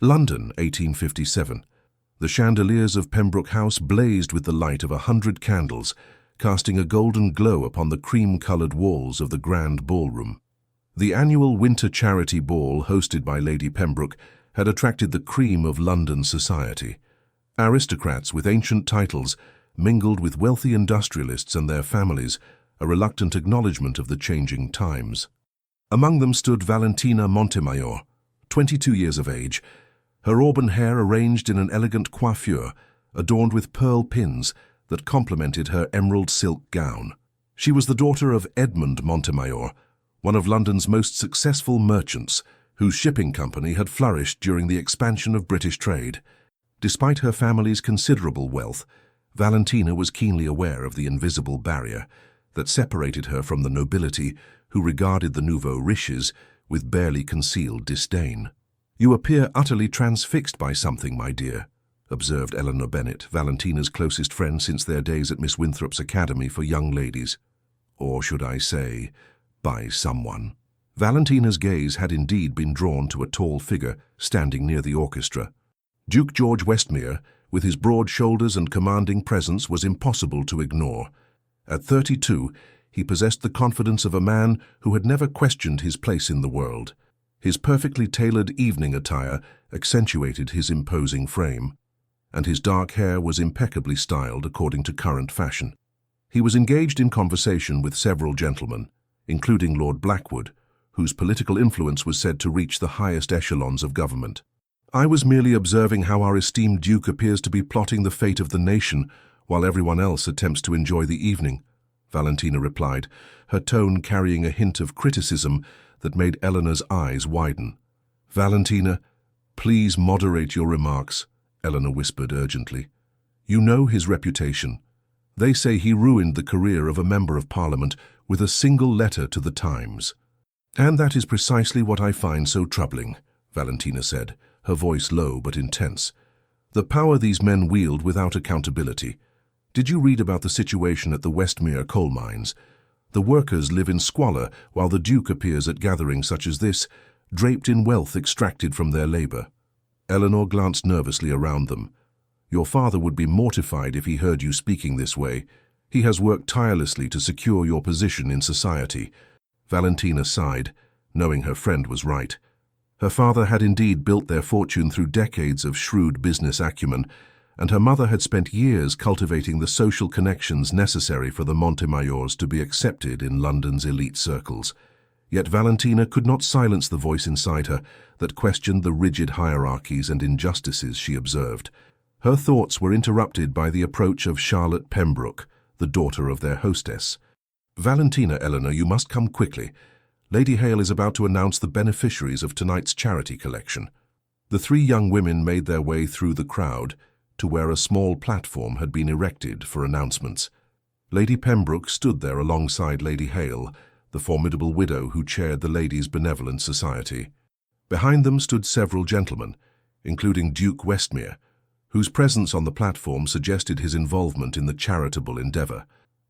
London, 1857. The chandeliers of Pembroke House blazed with the light of 100 candles, casting a golden glow upon the cream-coloured walls of the grand ballroom. The annual winter charity ball hosted by Lady Pembroke had attracted the cream of London society. Aristocrats with ancient titles mingled with wealthy industrialists and their families, a reluctant acknowledgement of the changing times. Among them stood Valentina Montemayor, 22 years of age, her auburn hair arranged in an elegant coiffure, adorned with pearl pins that complemented her emerald silk gown. She was the daughter of Edmund Montemayor, one of London's most successful merchants, whose shipping company had flourished during the expansion of British trade. Despite her family's considerable wealth, Valentina was keenly aware of the invisible barrier that separated her from the nobility who regarded the nouveaux riches with barely concealed disdain. "You appear utterly transfixed by something, my dear," observed Eleanor Bennet, Valentina's closest friend since their days at Miss Winthrop's Academy for Young Ladies. Or should I say, by someone. Valentina's gaze had indeed been drawn to a tall figure standing near the orchestra. Duke George Westmere, with his broad shoulders and commanding presence, was impossible to ignore. At 32, he possessed the confidence of a man who had never questioned his place in the world. His perfectly tailored evening attire accentuated his imposing frame, and his dark hair was impeccably styled according to current fashion. He was engaged in conversation with several gentlemen, including Lord Blackwood, whose political influence was said to reach the highest echelons of government. "I was merely observing how our esteemed Duke appears to be plotting the fate of the nation, while everyone else attempts to enjoy the evening," Valentina replied, her tone carrying a hint of criticism that made Eleanor's eyes widen. "Valentina, please moderate your remarks," Eleanor whispered urgently. "You know his reputation. They say he ruined the career of a member of Parliament with a single letter to the Times." "And that is precisely what I find so troubling," Valentina said, her voice low but intense. "The power these men wield without accountability. Did you read about the situation at the Westmere coal mines? The workers live in squalor while the Duke appears at gatherings such as this, draped in wealth extracted from their labor." Eleanor glanced nervously around them. "Your father would be mortified if he heard you speaking this way. He has worked tirelessly to secure your position in society." Valentina sighed, knowing her friend was right. Her father had indeed built their fortune through decades of shrewd business acumen, and her mother had spent years cultivating the social connections necessary for the Montemayors to be accepted in London's elite circles. Yet Valentina could not silence the voice inside her that questioned the rigid hierarchies and injustices she observed. Her thoughts were interrupted by the approach of Charlotte Pembroke, the daughter of their hostess. "Valentina, Eleanor, you must come quickly. Lady Hale is about to announce the beneficiaries of tonight's charity collection." The three young women made their way through the crowd to where a small platform had been erected for announcements. Lady Pembroke stood there alongside Lady Hale, the formidable widow who chaired the Ladies' Benevolent Society. Behind them stood several gentlemen, including Duke Westmere, whose presence on the platform suggested his involvement in the charitable endeavor.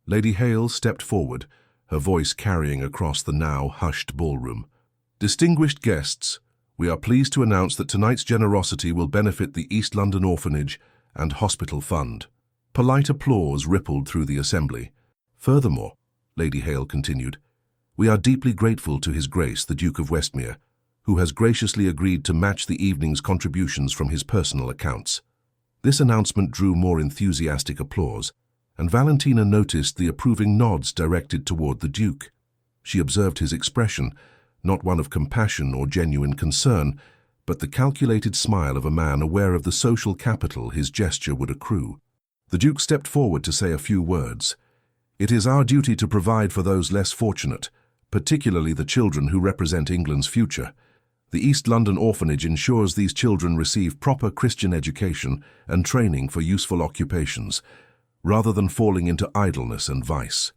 Lady Hale stepped forward, her voice carrying across the now hushed ballroom. "Distinguished guests, we are pleased to announce that tonight's generosity will benefit the East London Orphanage and Hospital Fund." Polite applause rippled through the assembly. "Furthermore," Lady Hale continued, "we are deeply grateful to His Grace the Duke of Westmere, who has graciously agreed to match the evening's contributions from his personal accounts." This announcement drew more enthusiastic applause, and Valentina noticed the approving nods directed toward the Duke. She observed his expression, not one of compassion or genuine concern, but the calculated smile of a man aware of the social capital his gesture would accrue. The Duke stepped forward to say a few words. "It is our duty to provide for those less fortunate, particularly the children who represent England's future. The East London Orphanage ensures these children receive proper Christian education and training for useful occupations, rather than falling into idleness and vice."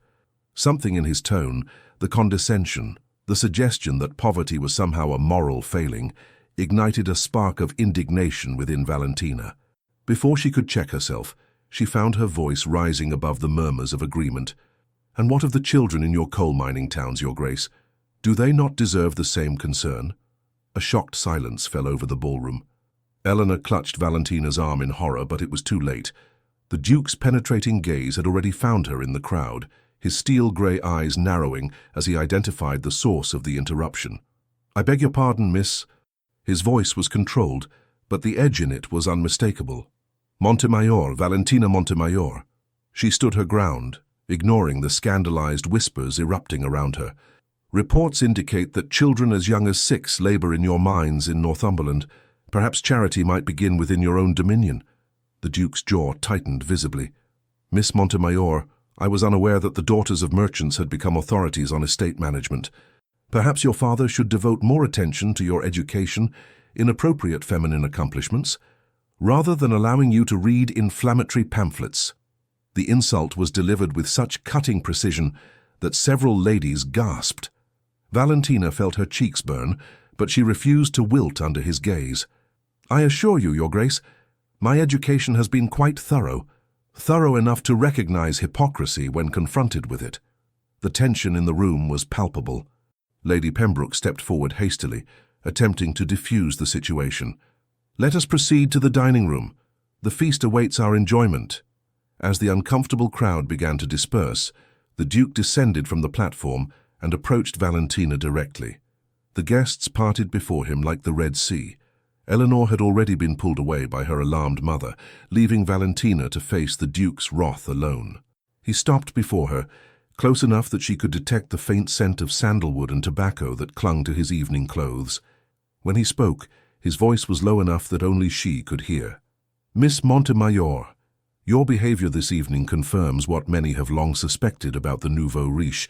Something in his tone, the condescension, the suggestion that poverty was somehow a moral failing, ignited a spark of indignation within Valentina. Before she could check herself, she found her voice rising above the murmurs of agreement. "And what of the children in your coal mining towns, Your Grace? Do they not deserve the same concern?" A shocked silence fell over the ballroom. Eleanor clutched Valentina's arm in horror, but it was too late. The Duke's penetrating gaze had already found her in the crowd, his steel-grey eyes narrowing as he identified the source of the interruption. "I beg your pardon, miss." His voice was controlled, but the edge in it was unmistakable. "Montemayor, Valentina Montemayor." She stood her ground, ignoring the scandalized whispers erupting around her. "Reports indicate that children as young as 6 labor in your mines in Northumberland. Perhaps charity might begin within your own dominion." The Duke's jaw tightened visibly. "Miss Montemayor, I was unaware that the daughters of merchants had become authorities on estate management. Perhaps your father should devote more attention to your education in appropriate feminine accomplishments, rather than allowing you to read inflammatory pamphlets." The insult was delivered with such cutting precision that several ladies gasped. Valentina felt her cheeks burn, but she refused to wilt under his gaze. "I assure you, Your Grace, my education has been quite thorough enough to recognize hypocrisy when confronted with it." The tension in the room was palpable. Lady Pembroke stepped forward hastily, attempting to diffuse the situation. "Let us proceed to the dining room. The feast awaits our enjoyment." As the uncomfortable crowd began to disperse, the Duke descended from the platform and approached Valentina directly. The guests parted before him like the Red Sea. Eleanor had already been pulled away by her alarmed mother, leaving Valentina to face the Duke's wrath alone. He stopped before her, close enough that she could detect the faint scent of sandalwood and tobacco that clung to his evening clothes. When he spoke, his voice was low enough that only she could hear. "Miss Montemayor, your behavior this evening confirms what many have long suspected about the nouveau riche.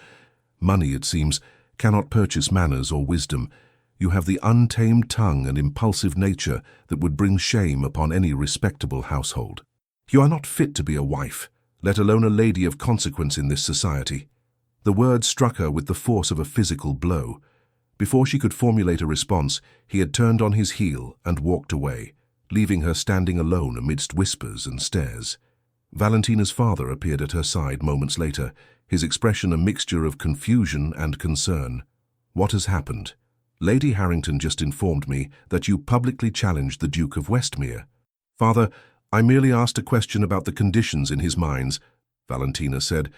Money, it seems, cannot purchase manners or wisdom. You have the untamed tongue and impulsive nature that would bring shame upon any respectable household. You are not fit to be a wife, let alone a lady of consequence in this society." The words struck her with the force of a physical blow. Before she could formulate a response, he had turned on his heel and walked away, leaving her standing alone amidst whispers and stares. Valentina's father appeared at her side moments later, his expression a mixture of confusion and concern. "What has happened?" "Lady Harrington just informed me that you publicly challenged the Duke of Westmere." "Father, I merely asked a question about the conditions in his mines," Valentina said,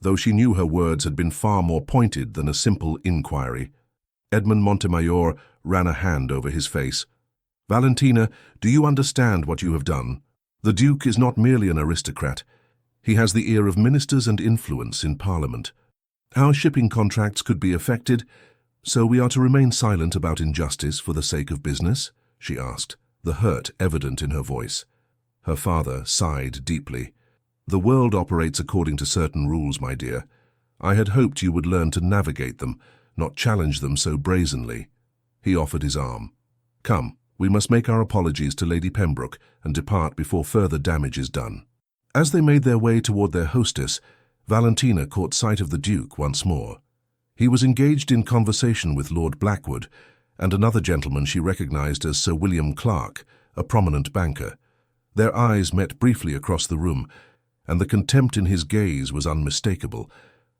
though she knew her words had been far more pointed than a simple inquiry. Edmund Montemayor ran a hand over his face. "Valentina, do you understand what you have done? The Duke is not merely an aristocrat. He has the ear of ministers and influence in Parliament. Our shipping contracts could be affected, so we are to remain silent about injustice for the sake of business?" she asked, the hurt evident in her voice. Her father sighed deeply. "The world operates according to certain rules, my dear. I had hoped you would learn to navigate them, not challenge them so brazenly." He offered his arm. "Come, we must make our apologies to Lady Pembroke and depart before further damage is done." As they made their way toward their hostess, Valentina caught sight of the Duke once more. He was engaged in conversation with Lord Blackwood and another gentleman she recognized as Sir William Clark, a prominent banker. Their eyes met briefly across the room, and the contempt in his gaze was unmistakable.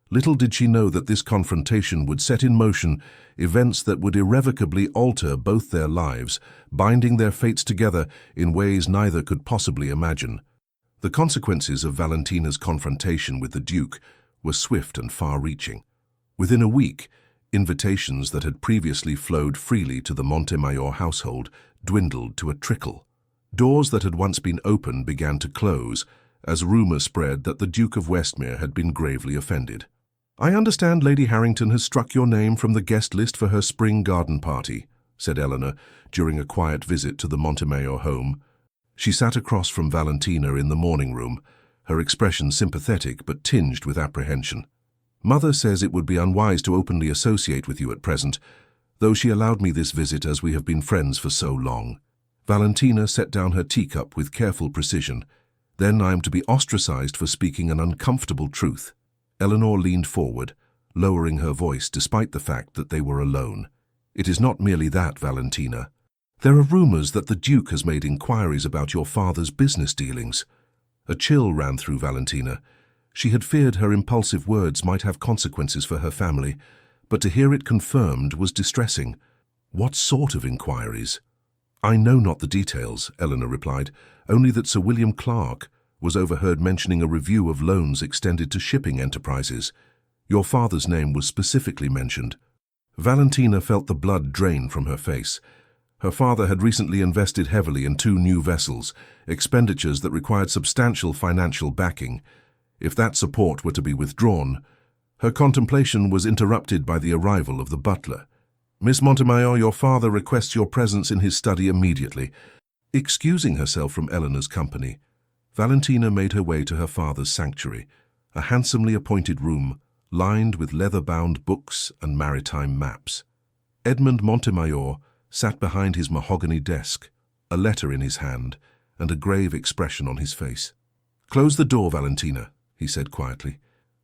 Little did she know that this confrontation would set in motion events that would irrevocably alter both their lives, binding their fates together in ways neither could possibly imagine. The consequences of Valentina's confrontation with the Duke were swift and far-reaching. Within a week, invitations that had previously flowed freely to the Montemayor household dwindled to a trickle. Doors that had once been open began to close, as rumour spread that the Duke of Westmere had been gravely offended. "I understand Lady Harrington has struck your name from the guest list for her spring garden party," said Eleanor during a quiet visit to the Montemayor home. She sat across from Valentina in the morning room, her expression sympathetic but tinged with apprehension. "Mother says it would be unwise to openly associate with you at present, though she allowed me this visit as we have been friends for so long." Valentina set down her teacup with careful precision. "Then I am to be ostracized for speaking an uncomfortable truth." Eleanor leaned forward, lowering her voice despite the fact that they were alone. "It is not merely that, Valentina. There are rumors that the Duke has made inquiries about your father's business dealings." A chill ran through Valentina. She had feared her impulsive words might have consequences for her family, but to hear it confirmed was distressing. "What sort of inquiries?" "I know not the details," Eleanor replied, "only that Sir William Clark was overheard mentioning a review of loans extended to shipping enterprises. Your father's name was specifically mentioned." Valentina felt the blood drain from her face. Her father had recently invested heavily in 2 new vessels, expenditures that required substantial financial backing. If that support were to be withdrawn, her contemplation was interrupted by the arrival of the butler. "Miss Montemayor, your father requests your presence in his study immediately." Excusing herself from Eleanor's company, Valentina made her way to her father's sanctuary, a handsomely appointed room lined with leather-bound books and maritime maps. Edmund Montemayor sat behind his mahogany desk, a letter in his hand and a grave expression on his face. "Close the door, Valentina," he said quietly.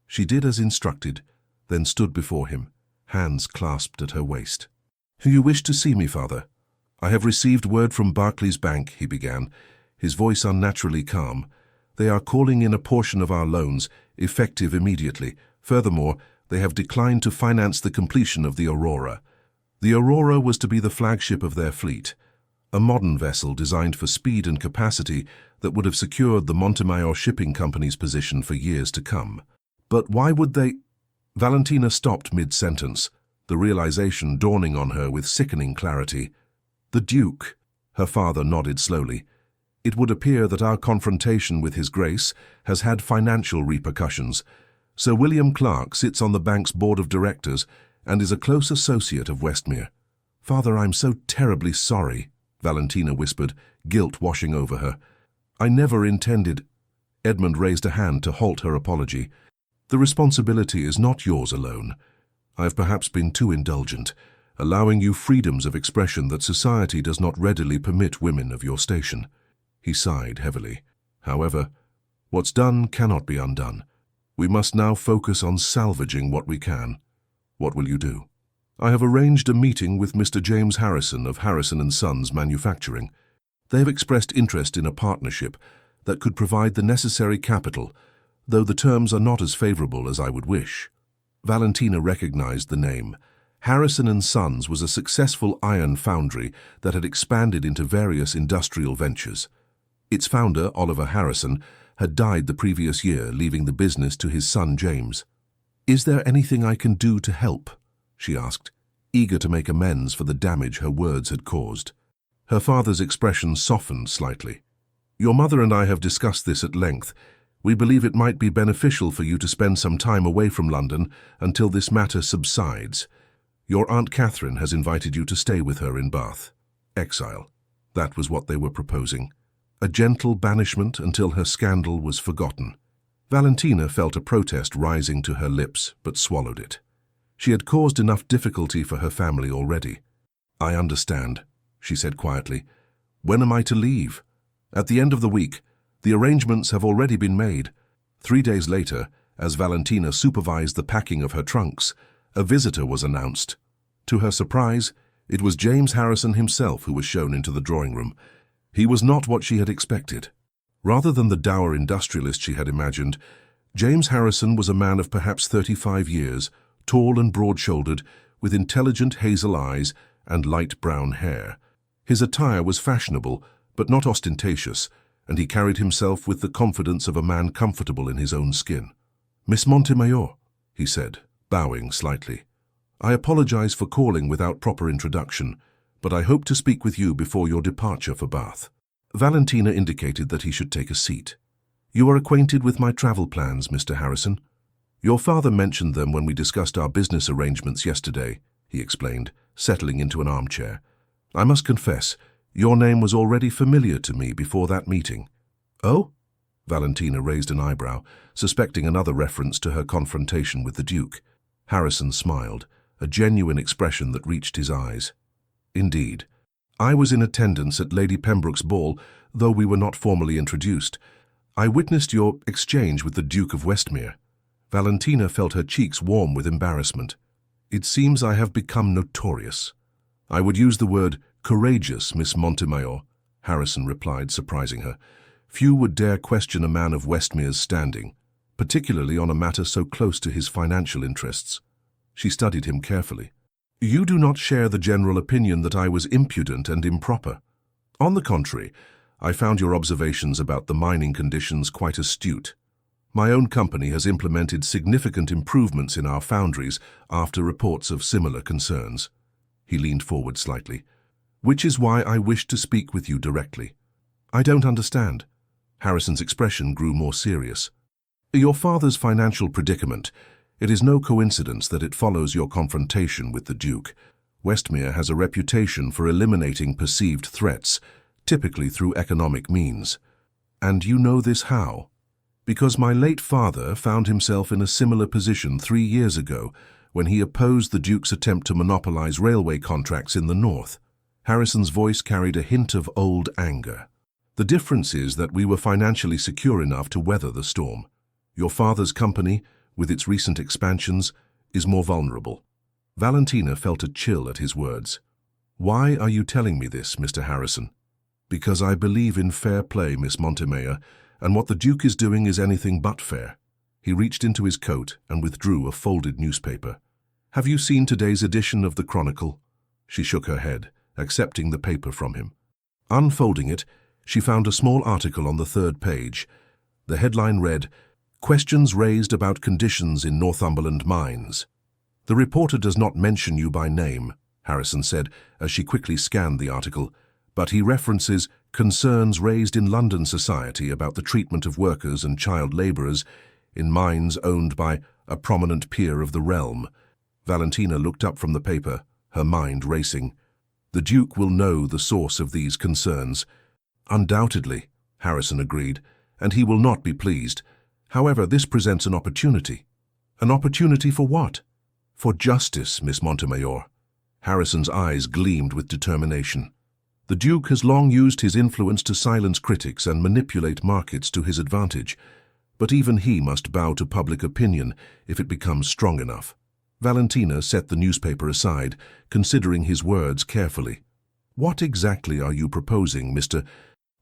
She did as instructed, then stood before him, hands clasped at her waist. "You wish to see me, father? I have received word from Barclays Bank," he began, his voice unnaturally calm. "They are calling in a portion of our loans, effective immediately. Furthermore, they have declined to finance the completion of the Aurora. The Aurora was to be the flagship of their fleet, a modern vessel designed for speed and capacity that would have secured the Montemayor Shipping Company's position for years to come. But why would they—" Valentina stopped mid-sentence, the realization dawning on her with sickening clarity. "The Duke," her father nodded slowly. "It would appear that our confrontation with His Grace has had financial repercussions. Sir William Clark sits on the bank's board of directors and is a close associate of Westmere." "Father, I'm so terribly sorry," Valentina whispered, guilt washing over her. "I never intended—" Edmund raised a hand to halt her apology. "The responsibility is not yours alone. I've perhaps been too indulgent, allowing you freedoms of expression that society does not readily permit women of your station." He sighed heavily. "However, what's done cannot be undone. We must now focus on salvaging what we can. What will you do?" "I have arranged a meeting with Mr. James Harrison of Harrison & Sons Manufacturing. They have expressed interest in a partnership that could provide the necessary capital, though the terms are not as favorable as I would wish." Valentina recognized the name. Harrison & Sons was a successful iron foundry that had expanded into various industrial ventures. Its founder, Oliver Harrison, had died the previous year, leaving the business to his son James. "Is there anything I can do to help?" she asked, eager to make amends for the damage her words had caused. Her father's expression softened slightly. "Your mother and I have discussed this at length. We believe it might be beneficial for you to spend some time away from London until this matter subsides. Your Aunt Catherine has invited you to stay with her in Bath. Exile. That was what they were proposing. A gentle banishment until her scandal was forgotten." Valentina felt a protest rising to her lips, but swallowed it. She had caused enough difficulty for her family already. "I understand," she said quietly. "When am I to leave?" "At the end of the week. The arrangements have already been made." 3 days later, as Valentina supervised the packing of her trunks, a visitor was announced. To her surprise, it was James Harrison himself who was shown into the drawing room. He was not what she had expected. Rather than the dour industrialist she had imagined, James Harrison was a man of perhaps 35 years, tall and broad-shouldered, with intelligent hazel eyes and light brown hair. His attire was fashionable, but not ostentatious, and he carried himself with the confidence of a man comfortable in his own skin. "Miss Montemayor," he said, bowing slightly. "I apologize for calling without proper introduction, but I hope to speak with you before your departure for Bath." Valentina indicated that he should take a seat. "You are acquainted with my travel plans, Mr. Harrison. Your father mentioned them when we discussed our business arrangements yesterday," he explained, settling into an armchair. "I must confess, your name was already familiar to me before that meeting." "Oh?" Valentina raised an eyebrow, suspecting another reference to her confrontation with the Duke. Harrison smiled, a genuine expression that reached his eyes. "Indeed. I was in attendance at Lady Pembroke's ball, though we were not formally introduced. I witnessed your exchange with the Duke of Westmere." Valentina felt her cheeks warm with embarrassment. "It seems I have become notorious." "I would use the word courageous, Miss Montemayor," Harrison replied, surprising her. "Few would dare question a man of Westmere's standing, particularly on a matter so close to his financial interests." She studied him carefully. "You do not share the general opinion that I was impudent and improper." On the contrary, I found your observations about the mining conditions quite astute. My own company has implemented significant improvements in our foundries after reports of similar concerns. He leaned forward slightly. Which is why I wish to speak with you directly. I don't understand. Harrison's expression grew more serious. Your father's financial predicament. It is no coincidence that it follows your confrontation with the Duke. Westmere has a reputation for eliminating perceived threats, typically through economic means. And you know this how? Because my late father found himself in a similar position 3 years ago when he opposed the Duke's attempt to monopolize railway contracts in the north. Harrison's voice carried a hint of old anger. The difference is that we were financially secure enough to weather the storm. Your father's company, with its recent expansions, is more vulnerable. Valentina felt a chill at his words. Why are you telling me this, Mr. Harrison? Because I believe in fair play, Miss Montemayor, and what the Duke is doing is anything but fair. He reached into his coat and withdrew a folded newspaper. Have you seen today's edition of the Chronicle? She shook her head, accepting the paper from him. Unfolding it, she found a small article on the 3rd page. The headline read, "Questions raised about conditions in Northumberland mines." "The reporter does not mention you by name," Harrison said as she quickly scanned the article, "but he references concerns raised in London society about the treatment of workers and child labourers in mines owned by a prominent peer of the realm." Valentina looked up from the paper, her mind racing. "The Duke will know the source of these concerns." "Undoubtedly," Harrison agreed, "and he will not be pleased. However, this presents an opportunity." "An opportunity for what?" "For justice, Miss Montemayor." Harrison's eyes gleamed with determination. "The Duke has long used his influence to silence critics and manipulate markets to his advantage, but even he must bow to public opinion if it becomes strong enough." Valentina set the newspaper aside, considering his words carefully. "What exactly are you proposing, Mr.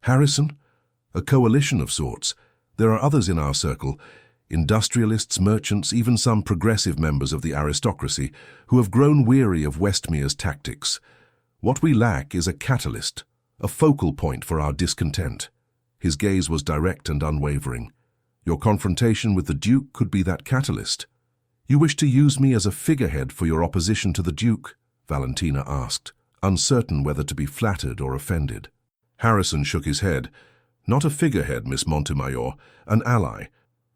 Harrison?" "A coalition of sorts. There are others in our circle, industrialists, merchants, even some progressive members of the aristocracy, who have grown weary of Westmere's tactics. What we lack is a catalyst, a focal point for our discontent." His gaze was direct and unwavering. "Your confrontation with the Duke could be that catalyst." "You wish to use me as a figurehead for your opposition to the Duke?" Valentina asked, uncertain whether to be flattered or offended. Harrison shook his head. "Not a figurehead, Miss Montemayor, an ally.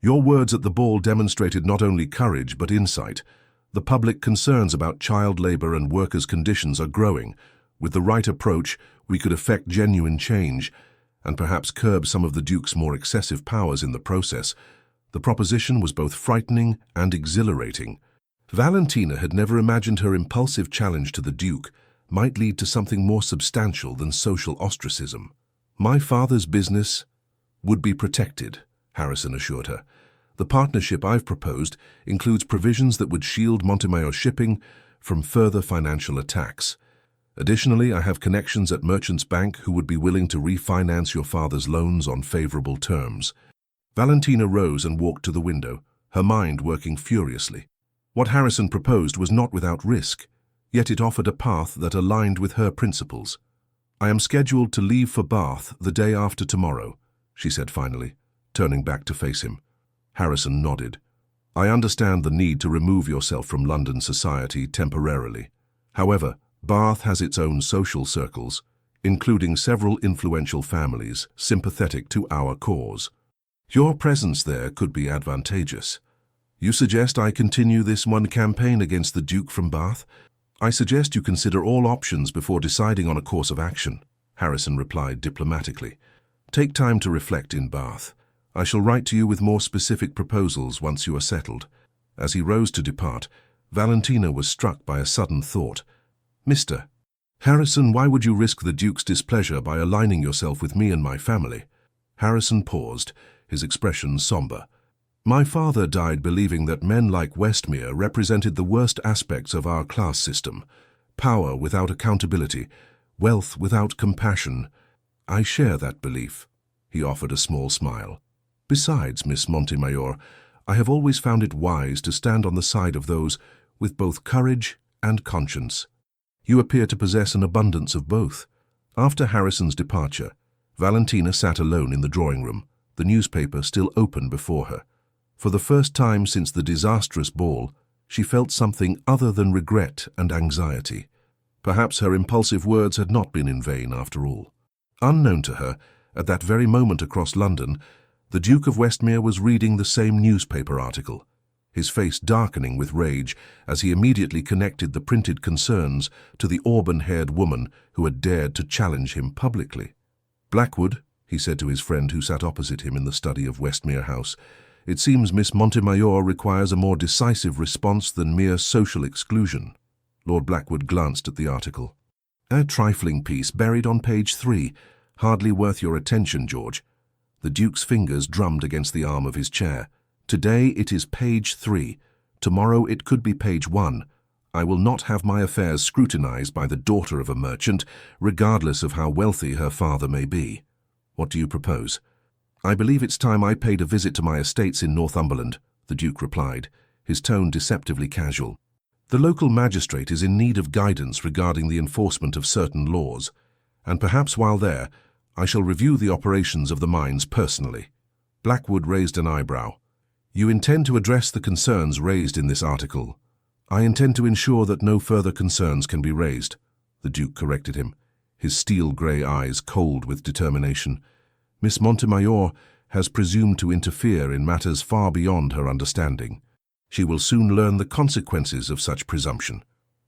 Your words at the ball demonstrated not only courage but insight. The public concerns about child labor and workers' conditions are growing. With the right approach, we could effect genuine change, and perhaps curb some of the Duke's more excessive powers in the process." The proposition was both frightening and exhilarating. Valentina had never imagined her impulsive challenge to the Duke might lead to something more substantial than social ostracism. "My father's business would be protected," Harrison assured her. "The partnership I've proposed includes provisions that would shield Montemayor Shipping from further financial attacks. Additionally, I have connections at Merchants Bank who would be willing to refinance your father's loans on favorable terms." Valentina rose and walked to the window, her mind working furiously. What Harrison proposed was not without risk, yet it offered a path that aligned with her principles. "I am scheduled to leave for Bath the day after tomorrow," she said finally, turning back to face him. Harrison nodded. "I understand the need to remove yourself from London society temporarily. However, Bath has its own social circles, including several influential families sympathetic to our cause. Your presence there could be advantageous. You suggest I continue this one campaign against the Duke from Bath? I suggest you consider all options before deciding on a course of action," Harrison replied diplomatically. "Take time to reflect in Bath. I shall write to you with more specific proposals once you are settled." As he rose to depart, Valentina was struck by a sudden thought. "Mr. Harrison, why would you risk the Duke's displeasure by aligning yourself with me and my family?" Harrison paused, his expression somber. "My father died believing that men like Westmere represented the worst aspects of our class system. Power without accountability, wealth without compassion. I share that belief." He offered a small smile. "Besides, Miss Montemayor, I have always found it wise to stand on the side of those with both courage and conscience. You appear to possess an abundance of both. After Harrison's departure, Valentina sat alone in the drawing room, the newspaper still open before her. For the first time since the disastrous ball, she felt something other than regret and anxiety. Perhaps her impulsive words had not been in vain after all. Unknown to her, at that very moment across London, the Duke of Westmere was reading the same newspaper article, his face darkening with rage as he immediately connected the printed concerns to the auburn-haired woman who had dared to challenge him publicly. "Blackwood," he said to his friend who sat opposite him in the study of Westmere House, "it seems Miss Montemayor requires a more decisive response than mere social exclusion." Lord Blackwood glanced at the article. "A trifling piece buried on page 3. Hardly worth your attention, George." The Duke's fingers drummed against the arm of his chair. "Today it is page 3. Tomorrow it could be page 1. I will not have my affairs scrutinized by the daughter of a merchant, regardless of how wealthy her father may be. What do you propose?" "I believe it's time I paid a visit to my estates in Northumberland," the Duke replied, his tone deceptively casual. "The local magistrate is in need of guidance regarding the enforcement of certain laws, and perhaps while there, I shall review the operations of the mines personally." Blackwood raised an eyebrow. "You intend to address the concerns raised in this article?" "I intend to ensure that no further concerns can be raised," the Duke corrected him, his steel-grey eyes cold with determination. "Miss Montemayor has presumed to interfere in matters far beyond her understanding. She will soon learn the consequences of such presumption."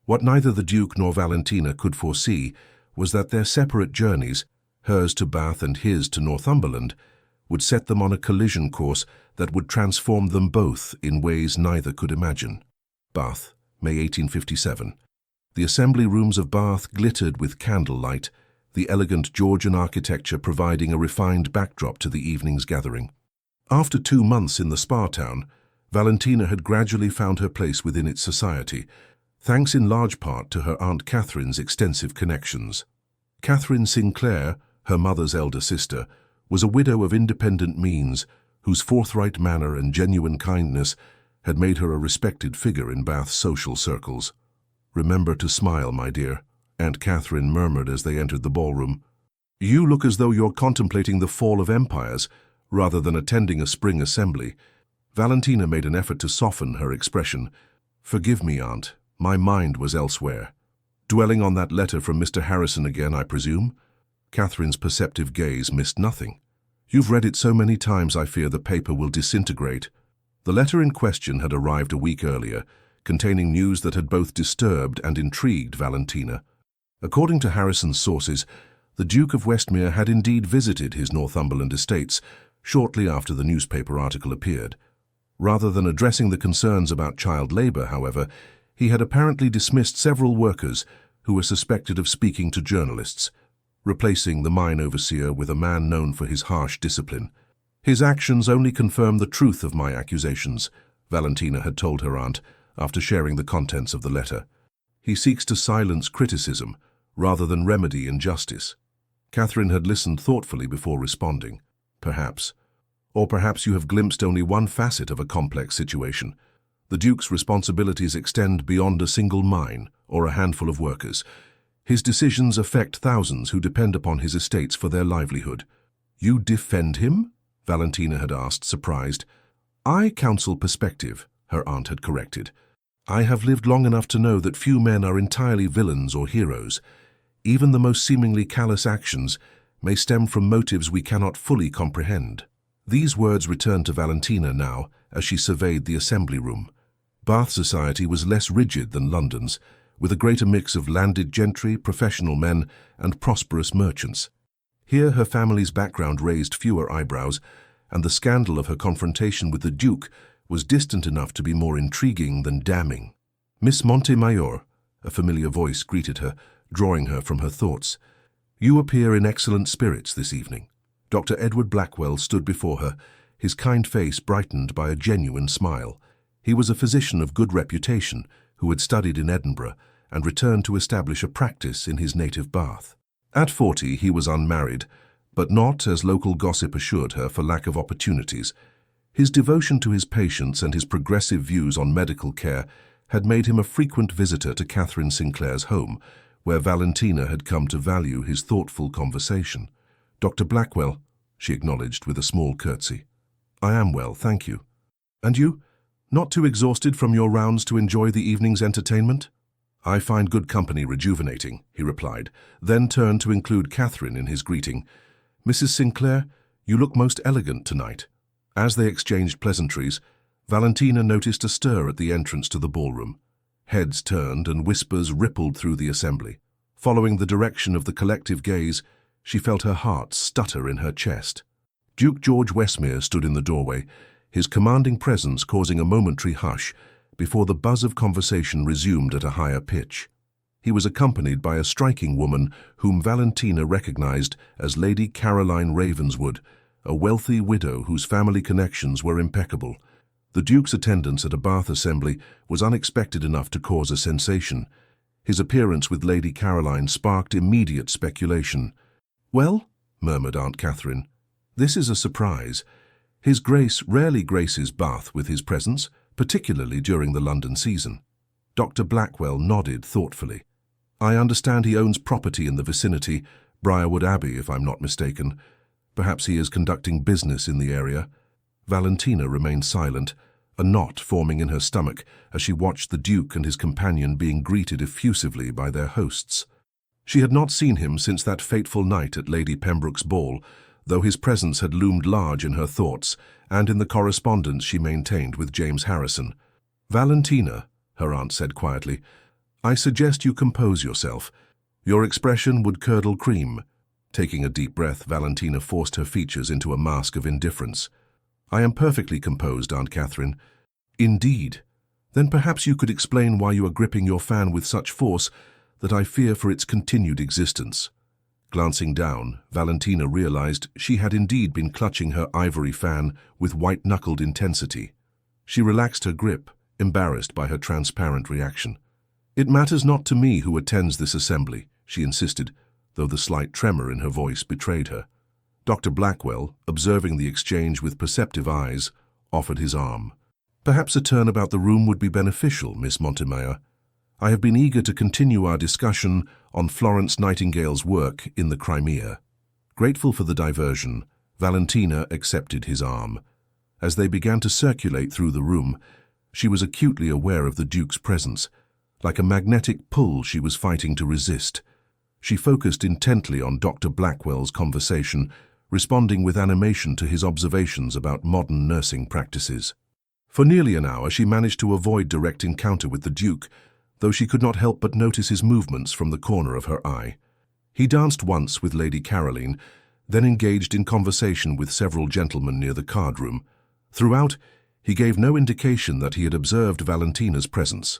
What neither the Duke nor Valentina could foresee was that their separate journeys, hers to Bath and his to Northumberland, would set them on a collision course that would transform them both in ways neither could imagine. Bath, May 1857. The assembly rooms of Bath glittered with candlelight, the elegant Georgian architecture providing a refined backdrop to the evening's gathering. After 2 months in the spa town, Valentina had gradually found her place within its society, thanks in large part to her Aunt Catherine's extensive connections. Catherine Sinclair, her mother's elder sister, was a widow of independent means, whose forthright manner and genuine kindness had made her a respected figure in Bath's social circles. "Remember to smile, my dear," Aunt Catherine murmured as they entered the ballroom. "You look as though you're contemplating the fall of empires, rather than attending a spring assembly." Valentina made an effort to soften her expression. "Forgive me, Aunt. My mind was elsewhere." "Dwelling on that letter from Mr. Harrison again, I presume?" Catherine's perceptive gaze missed nothing. "You've read it so many times I fear the paper will disintegrate." The letter in question had arrived a week earlier, containing news that had both disturbed and intrigued Valentina. According to Harrison's sources, the Duke of Westmere had indeed visited his Northumberland estates shortly after the newspaper article appeared. Rather than addressing the concerns about child labor, however, he had apparently dismissed several workers who were suspected of speaking to journalists, replacing the mine overseer with a man known for his harsh discipline. "His actions only confirm the truth of my accusations," Valentina had told her aunt after sharing the contents of the letter. "He seeks to silence criticism rather than remedy injustice." Catherine had listened thoughtfully before responding. "Perhaps. Or perhaps you have glimpsed only one facet of a complex situation. The Duke's responsibilities extend beyond a single mine or a handful of workers. His decisions affect thousands who depend upon his estates for their livelihood." "You defend him?" Valentina had asked, surprised. "I counsel perspective," her aunt had corrected. "I have lived long enough to know that few men are entirely villains or heroes. Even the most seemingly callous actions may stem from motives we cannot fully comprehend." These words returned to Valentina now as she surveyed the assembly room. Bath society was less rigid than London's, with a greater mix of landed gentry, professional men, and prosperous merchants. Here her family's background raised fewer eyebrows, and the scandal of her confrontation with the Duke was distant enough to be more intriguing than damning. "Miss Montemayor," a familiar voice greeted her, drawing her from her thoughts. "You appear in excellent spirits this evening." Dr. Edward Blackwell stood before her, his kind face brightened by a genuine smile. He was a physician of good reputation who had studied in Edinburgh and returned to establish a practice in his native Bath. At 40, he was unmarried, but not, as local gossip assured her, for lack of opportunities. His devotion to his patients and his progressive views on medical care had made him a frequent visitor to Catherine Sinclair's home, where Valentina had come to value his thoughtful conversation. "Dr. Blackwell," she acknowledged with a small curtsy. "I am well, thank you. And you? Not too exhausted from your rounds to enjoy the evening's entertainment?" "I find good company rejuvenating," he replied, then turned to include Catherine in his greeting. "Mrs. Sinclair, you look most elegant tonight." As they exchanged pleasantries, Valentina noticed a stir at the entrance to the ballroom. Heads turned and whispers rippled through the assembly. Following the direction of the collective gaze, she felt her heart stutter in her chest. Duke George Westmere stood in the doorway, his commanding presence causing a momentary hush before the buzz of conversation resumed at a higher pitch. He was accompanied by a striking woman whom Valentina recognized as Lady Caroline Ravenswood, a wealthy widow whose family connections were impeccable. The Duke's attendance at a Bath assembly was unexpected enough to cause a sensation. His appearance with Lady Caroline sparked immediate speculation. "Well," murmured Aunt Catherine, "this is a surprise. His Grace rarely graces Bath with his presence, particularly during the London season." Dr. Blackwell nodded thoughtfully. "I understand he owns property in the vicinity, Briarwood Abbey, if I'm not mistaken. Perhaps he is conducting business in the area." Valentina remained silent, a knot forming in her stomach as she watched the Duke and his companion being greeted effusively by their hosts. She had not seen him since that fateful night at Lady Pembroke's ball, though his presence had loomed large in her thoughts and in the correspondence she maintained with James Harrison. "Valentina," her aunt said quietly, "I suggest you compose yourself. Your expression would curdle cream." Taking a deep breath, Valentina forced her features into a mask of indifference. "I am perfectly composed, Aunt Catherine." "Indeed? Then perhaps you could explain why you are gripping your fan with such force that I fear for its continued existence." Glancing down, Valentina realized she had indeed been clutching her ivory fan with white-knuckled intensity. She relaxed her grip, embarrassed by her transparent reaction. "It matters not to me who attends this assembly," she insisted, though the slight tremor in her voice betrayed her. Dr. Blackwell, observing the exchange with perceptive eyes, offered his arm. "Perhaps a turn about the room would be beneficial, Miss Montemayor. I have been eager to continue our discussion on Florence Nightingale's work in the Crimea." Grateful for the diversion, Valentina accepted his arm. As they began to circulate through the room, she was acutely aware of the Duke's presence. Like a magnetic pull she was fighting to resist. She focused intently on Dr. Blackwell's conversation, responding with animation to his observations about modern nursing practices. For nearly an hour she managed to avoid direct encounter with the Duke, though she could not help but notice his movements from the corner of her eye. He danced once with Lady Caroline, then engaged in conversation with several gentlemen near the card-room. Throughout, he gave no indication that he had observed Valentina's presence.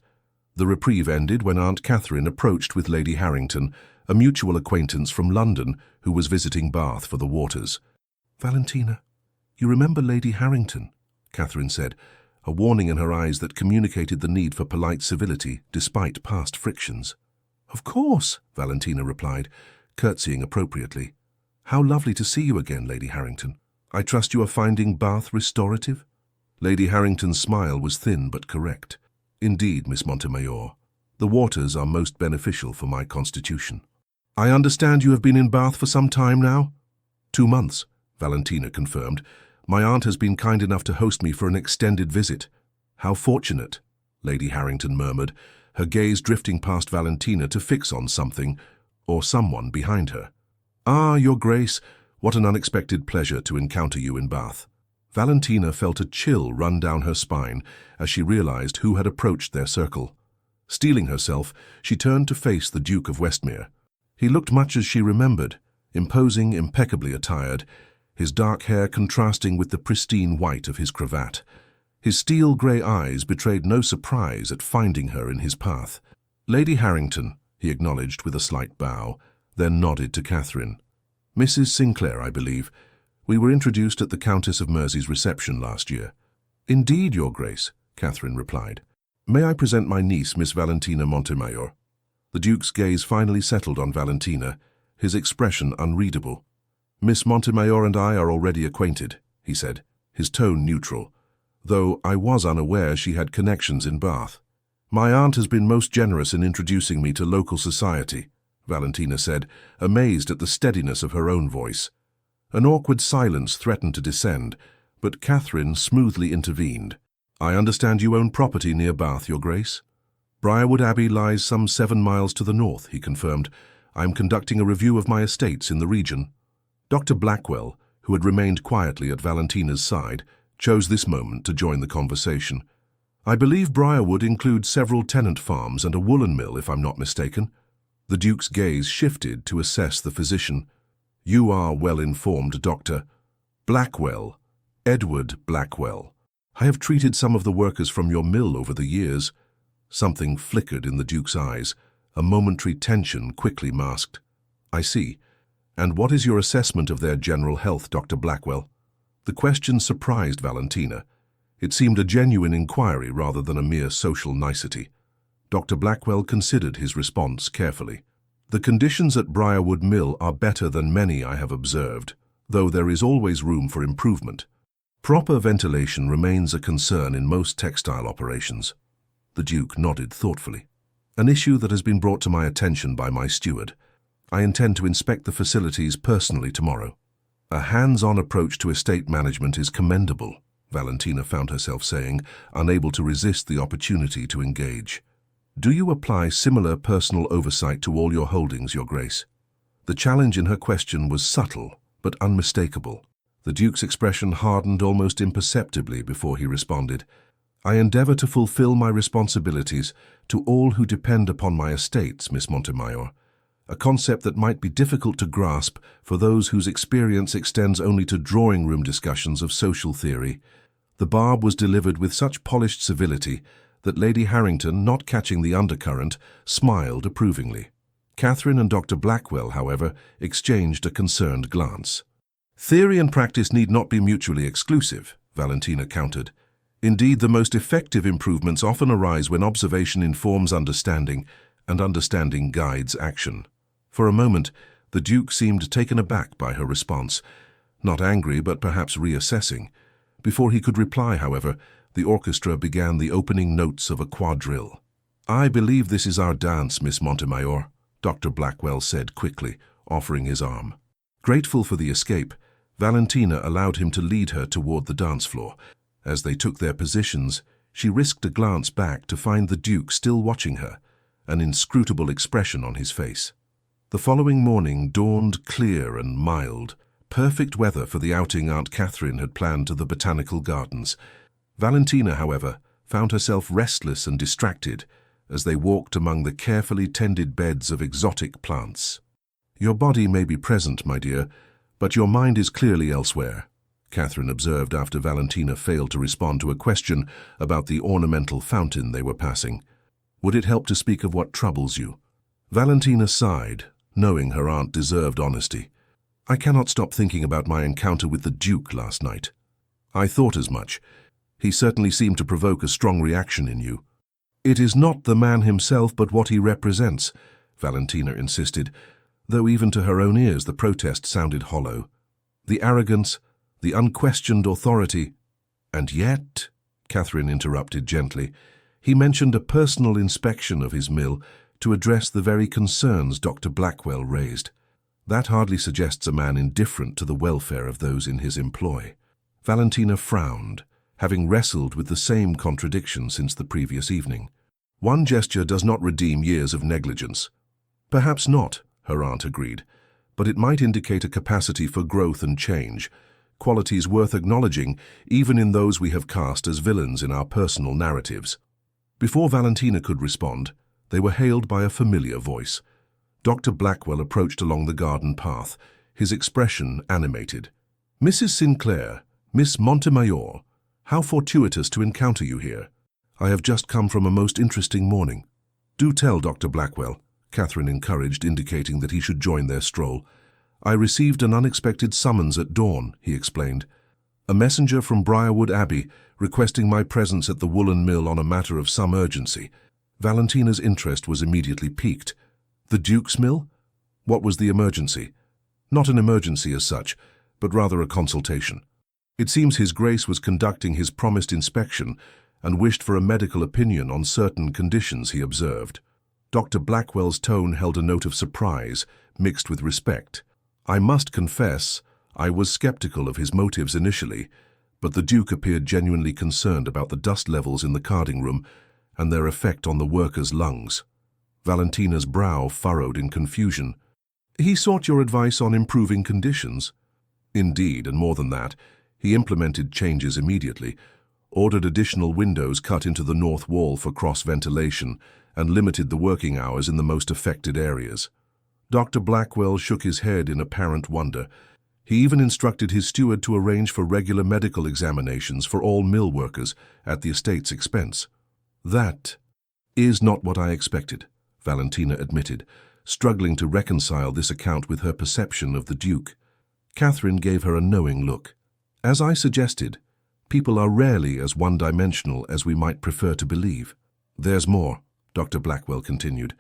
The reprieve ended when Aunt Catherine approached with Lady Harrington, a mutual acquaintance from London who was visiting Bath for the waters. "Valentina, you remember Lady Harrington?" Catherine said, a warning in her eyes that communicated the need for polite civility despite past frictions. "Of course," Valentina replied, curtsying appropriately. "How lovely to see you again, Lady Harrington. I trust you are finding Bath restorative?" Lady Harrington's smile was thin but correct. "Indeed, Miss Montemayor, the waters are most beneficial for my constitution." "I understand you have been in Bath for some time now?" 2 months, Valentina confirmed. "My aunt has been kind enough to host me for an extended visit." "How fortunate," Lady Harrington murmured, her gaze drifting past Valentina to fix on something or someone behind her. "Ah, Your Grace, what an unexpected pleasure to encounter you in Bath." Valentina felt a chill run down her spine as she realized who had approached their circle. Steeling herself, she turned to face the Duke of Westmere. He looked much as she remembered, imposing, impeccably attired, his dark hair contrasting with the pristine white of his cravat. His steel-grey eyes betrayed no surprise at finding her in his path. "Lady Harrington," he acknowledged with a slight bow, then nodded to Catherine. "Mrs. Sinclair, I believe. We were introduced at the Countess of Mersey's reception last year." "Indeed, Your Grace," Catherine replied. "May I present my niece, Miss Valentina Montemayor?" The Duke's gaze finally settled on Valentina, his expression unreadable. "Miss Montemayor and I are already acquainted," he said, his tone neutral, "though I was unaware she had connections in Bath. My aunt has been most generous in introducing me to local society." Valentina said, amazed at the steadiness of her own voice. An awkward silence threatened to descend, but Catherine smoothly intervened. "I understand you own property near Bath, Your Grace?" "Briarwood Abbey lies some 7 miles to the north," he confirmed. "I am conducting a review of my estates in the region." Dr. Blackwell, who had remained quietly at Valentina's side, chose this moment to join the conversation. "I believe Briarwood includes several tenant farms and a woolen mill, if I'm not mistaken." The Duke's gaze shifted to assess the physician. "You are well informed, Doctor. Blackwell, Edward Blackwell. I have treated some of the workers from your mill over the years." Something flickered in the Duke's eyes, a momentary tension quickly masked. "I see. And what is your assessment of their general health, Dr. Blackwell?" The question surprised Valentina. It seemed a genuine inquiry rather than a mere social nicety. Dr. Blackwell considered his response carefully. "The conditions at Briarwood Mill are better than many I have observed, though there is always room for improvement. Proper ventilation remains a concern in most textile operations." The Duke nodded thoughtfully. "An issue that has been brought to my attention by my steward. I intend to inspect the facilities personally tomorrow." "A hands-on approach to estate management is commendable," Valentina found herself saying, unable to resist the opportunity to engage. "Do you apply similar personal oversight to all your holdings, Your Grace?" The challenge in her question was subtle, but unmistakable. The Duke's expression hardened almost imperceptibly before he responded. "I endeavor to fulfill my responsibilities to all who depend upon my estates, Miss Montemayor, a concept that might be difficult to grasp for those whose experience extends only to drawing-room discussions of social theory." The barb was delivered with such polished civility that Lady Harrington, not catching the undercurrent, smiled approvingly. Catherine and Dr. Blackwell, however, exchanged a concerned glance. "Theory and practice need not be mutually exclusive," Valentina countered. "Indeed, the most effective improvements often arise when observation informs understanding, and understanding guides action." For a moment, the Duke seemed taken aback by her response, not angry but perhaps reassessing. Before he could reply, however, the orchestra began the opening notes of a quadrille. "I believe this is our dance, Miss Montemayor," Dr. Blackwell said quickly, offering his arm. Grateful for the escape, Valentina allowed him to lead her toward the dance floor. As they took their positions, she risked a glance back to find the Duke still watching her, an inscrutable expression on his face. The following morning dawned clear and mild, perfect weather for the outing Aunt Catherine had planned to the botanical gardens. Valentina, however, found herself restless and distracted as they walked among the carefully tended beds of exotic plants. "Your body may be present, my dear, but your mind is clearly elsewhere," Catherine observed after Valentina failed to respond to a question about the ornamental fountain they were passing. "Would it help to speak of what troubles you?" Valentina sighed, knowing her aunt deserved honesty. "I cannot stop thinking about my encounter with the Duke last night." "I thought as much. He certainly seemed to provoke a strong reaction in you." "It is not the man himself, but what he represents," Valentina insisted, though even to her own ears the protest sounded hollow. "The arrogance, the unquestioned authority." "And yet," Catherine interrupted gently, "he mentioned a personal inspection of his mill to address the very concerns Dr. Blackwell raised. That hardly suggests a man indifferent to the welfare of those in his employ." Valentina frowned, having wrestled with the same contradiction since the previous evening. "One gesture does not redeem years of negligence." "Perhaps not," her aunt agreed, "but it might indicate a capacity for growth and change, qualities worth acknowledging even in those we have cast as villains in our personal narratives." Before Valentina could respond, they were hailed by a familiar voice. Dr. Blackwell approached along the garden path, his expression animated. "Mrs. Sinclair, Miss Montemayor, how fortuitous to encounter you here. I have just come from a most interesting morning." "Do tell, Dr. Blackwell," Catherine encouraged, indicating that he should join their stroll. "I received an unexpected summons at dawn," he explained. "A messenger from Briarwood Abbey requesting my presence at the woolen mill on a matter of some urgency." Valentina's interest was immediately piqued. "The Duke's mill? What was the emergency?" "Not an emergency as such, but rather a consultation. It seems His Grace was conducting his promised inspection and wished for a medical opinion on certain conditions he observed." Dr. Blackwell's tone held a note of surprise, mixed with respect. I must confess, I was skeptical of his motives initially, but the Duke appeared genuinely concerned about the dust levels in the carding room and their effect on the workers' lungs. Valentina's brow furrowed in confusion. He sought your advice on improving conditions? Indeed, and more than that, he implemented changes immediately, ordered additional windows cut into the north wall for cross-ventilation, and limited the working hours in the most affected areas. Dr. Blackwell shook his head in apparent wonder. He even instructed his steward to arrange for regular medical examinations for all mill workers at the estate's expense. That is not what I expected, Valentina admitted, struggling to reconcile this account with her perception of the Duke. Catherine gave her a knowing look. As I suggested, people are rarely as one-dimensional as we might prefer to believe. There's more, Dr. Blackwell continued.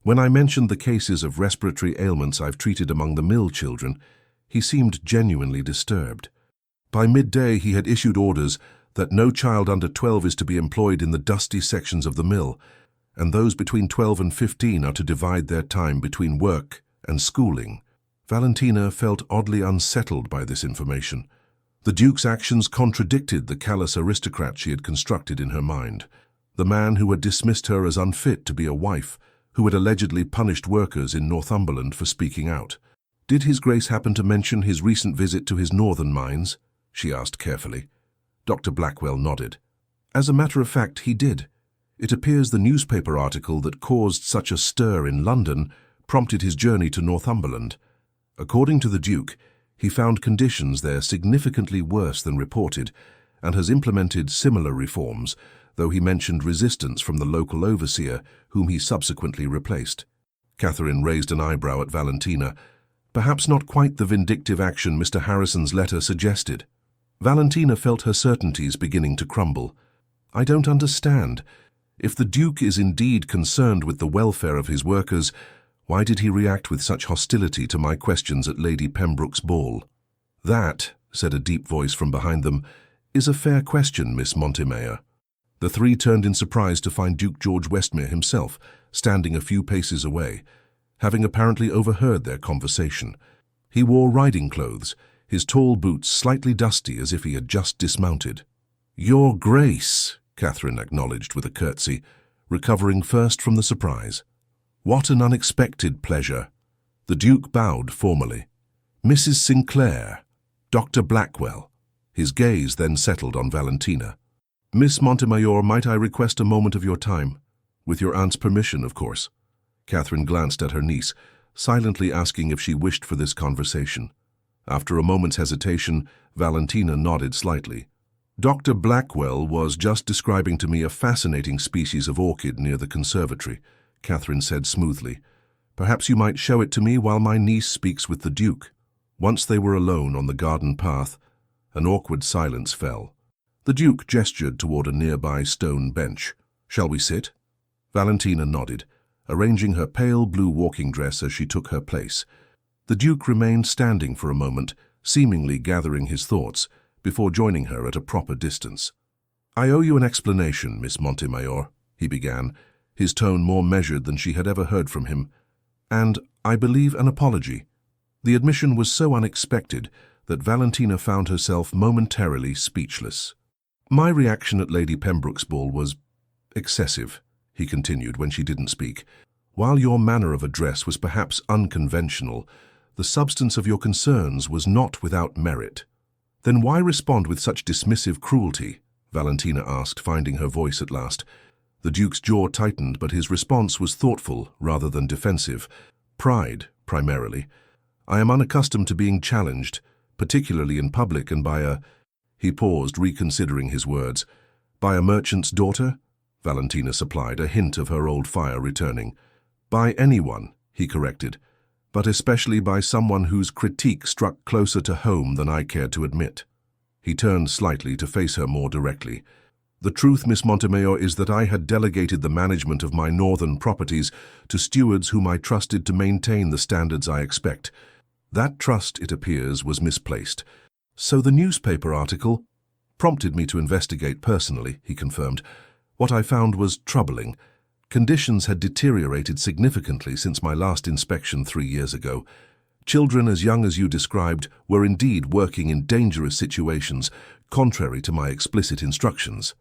When I mentioned the cases of respiratory ailments I've treated among the mill children, he seemed genuinely disturbed. By midday he had issued orders that no child under 12 is to be employed in the dusty sections of the mill, and those between 12 and 15 are to divide their time between work and schooling. Valentina felt oddly unsettled by this information. The Duke's actions contradicted the callous aristocrat she had constructed in her mind, the man who had dismissed her as unfit to be a wife, who had allegedly punished workers in Northumberland for speaking out. Did His Grace happen to mention his recent visit to his northern mines? She asked carefully. Dr. Blackwell nodded. As a matter of fact, he did. It appears the newspaper article that caused such a stir in London prompted his journey to Northumberland. According to the Duke, he found conditions there significantly worse than reported and has implemented similar reforms, though he mentioned resistance from the local overseer, whom he subsequently replaced. Catherine raised an eyebrow at Valentina, perhaps not quite the vindictive action Mr. Harrison's letter suggested. Valentina felt her certainties beginning to crumble. I don't understand. If the Duke is indeed concerned with the welfare of his workers, why did he react with such hostility to my questions at Lady Pembroke's ball? That, said a deep voice from behind them, is a fair question, Miss Montemayor. The three turned in surprise to find Duke George Westmere himself, standing a few paces away, having apparently overheard their conversation. He wore riding clothes, his tall boots slightly dusty as if he had just dismounted. Your Grace, Catherine acknowledged with a curtsy, recovering first from the surprise. What an unexpected pleasure. The Duke bowed formally. Mrs. Sinclair, Dr. Blackwell. His gaze then settled on Valentina. Miss Montemayor, might I request a moment of your time? With your aunt's permission, of course. Catherine glanced at her niece, silently asking if she wished for this conversation. After a moment's hesitation, Valentina nodded slightly. Dr. Blackwell was just describing to me a fascinating species of orchid near the conservatory, Catherine said smoothly. Perhaps you might show it to me while my niece speaks with the Duke. Once they were alone on the garden path, an awkward silence fell. The Duke gestured toward a nearby stone bench. Shall we sit? Valentina nodded, arranging her pale blue walking dress as she took her place. The Duke remained standing for a moment, seemingly gathering his thoughts, before joining her at a proper distance. I owe you an explanation, Miss Montemayor, he began, his tone more measured than she had ever heard from him, and, I believe, an apology. The admission was so unexpected that Valentina found herself momentarily speechless. My reaction at Lady Pembroke's ball was excessive, he continued when she didn't speak. While your manner of address was perhaps unconventional, the substance of your concerns was not without merit. Then why respond with such dismissive cruelty? Valentina asked, finding her voice at last. The Duke's jaw tightened, but his response was thoughtful rather than defensive. Pride, primarily. I am unaccustomed to being challenged, particularly in public and by a... He paused, reconsidering his words. By a merchant's daughter? Valentina supplied, a hint of her old fire returning. By anyone, he corrected, but especially by someone whose critique struck closer to home than I cared to admit. He turned slightly to face her more directly. The truth, Miss Montemayor, is that I had delegated the management of my northern properties to stewards whom I trusted to maintain the standards I expect. That trust, it appears, was misplaced. So the newspaper article prompted me to investigate personally, he confirmed. What I found was troubling. Conditions had deteriorated significantly since my last inspection 3 years ago. Children as young as you described were indeed working in dangerous situations, contrary to my explicit instructions.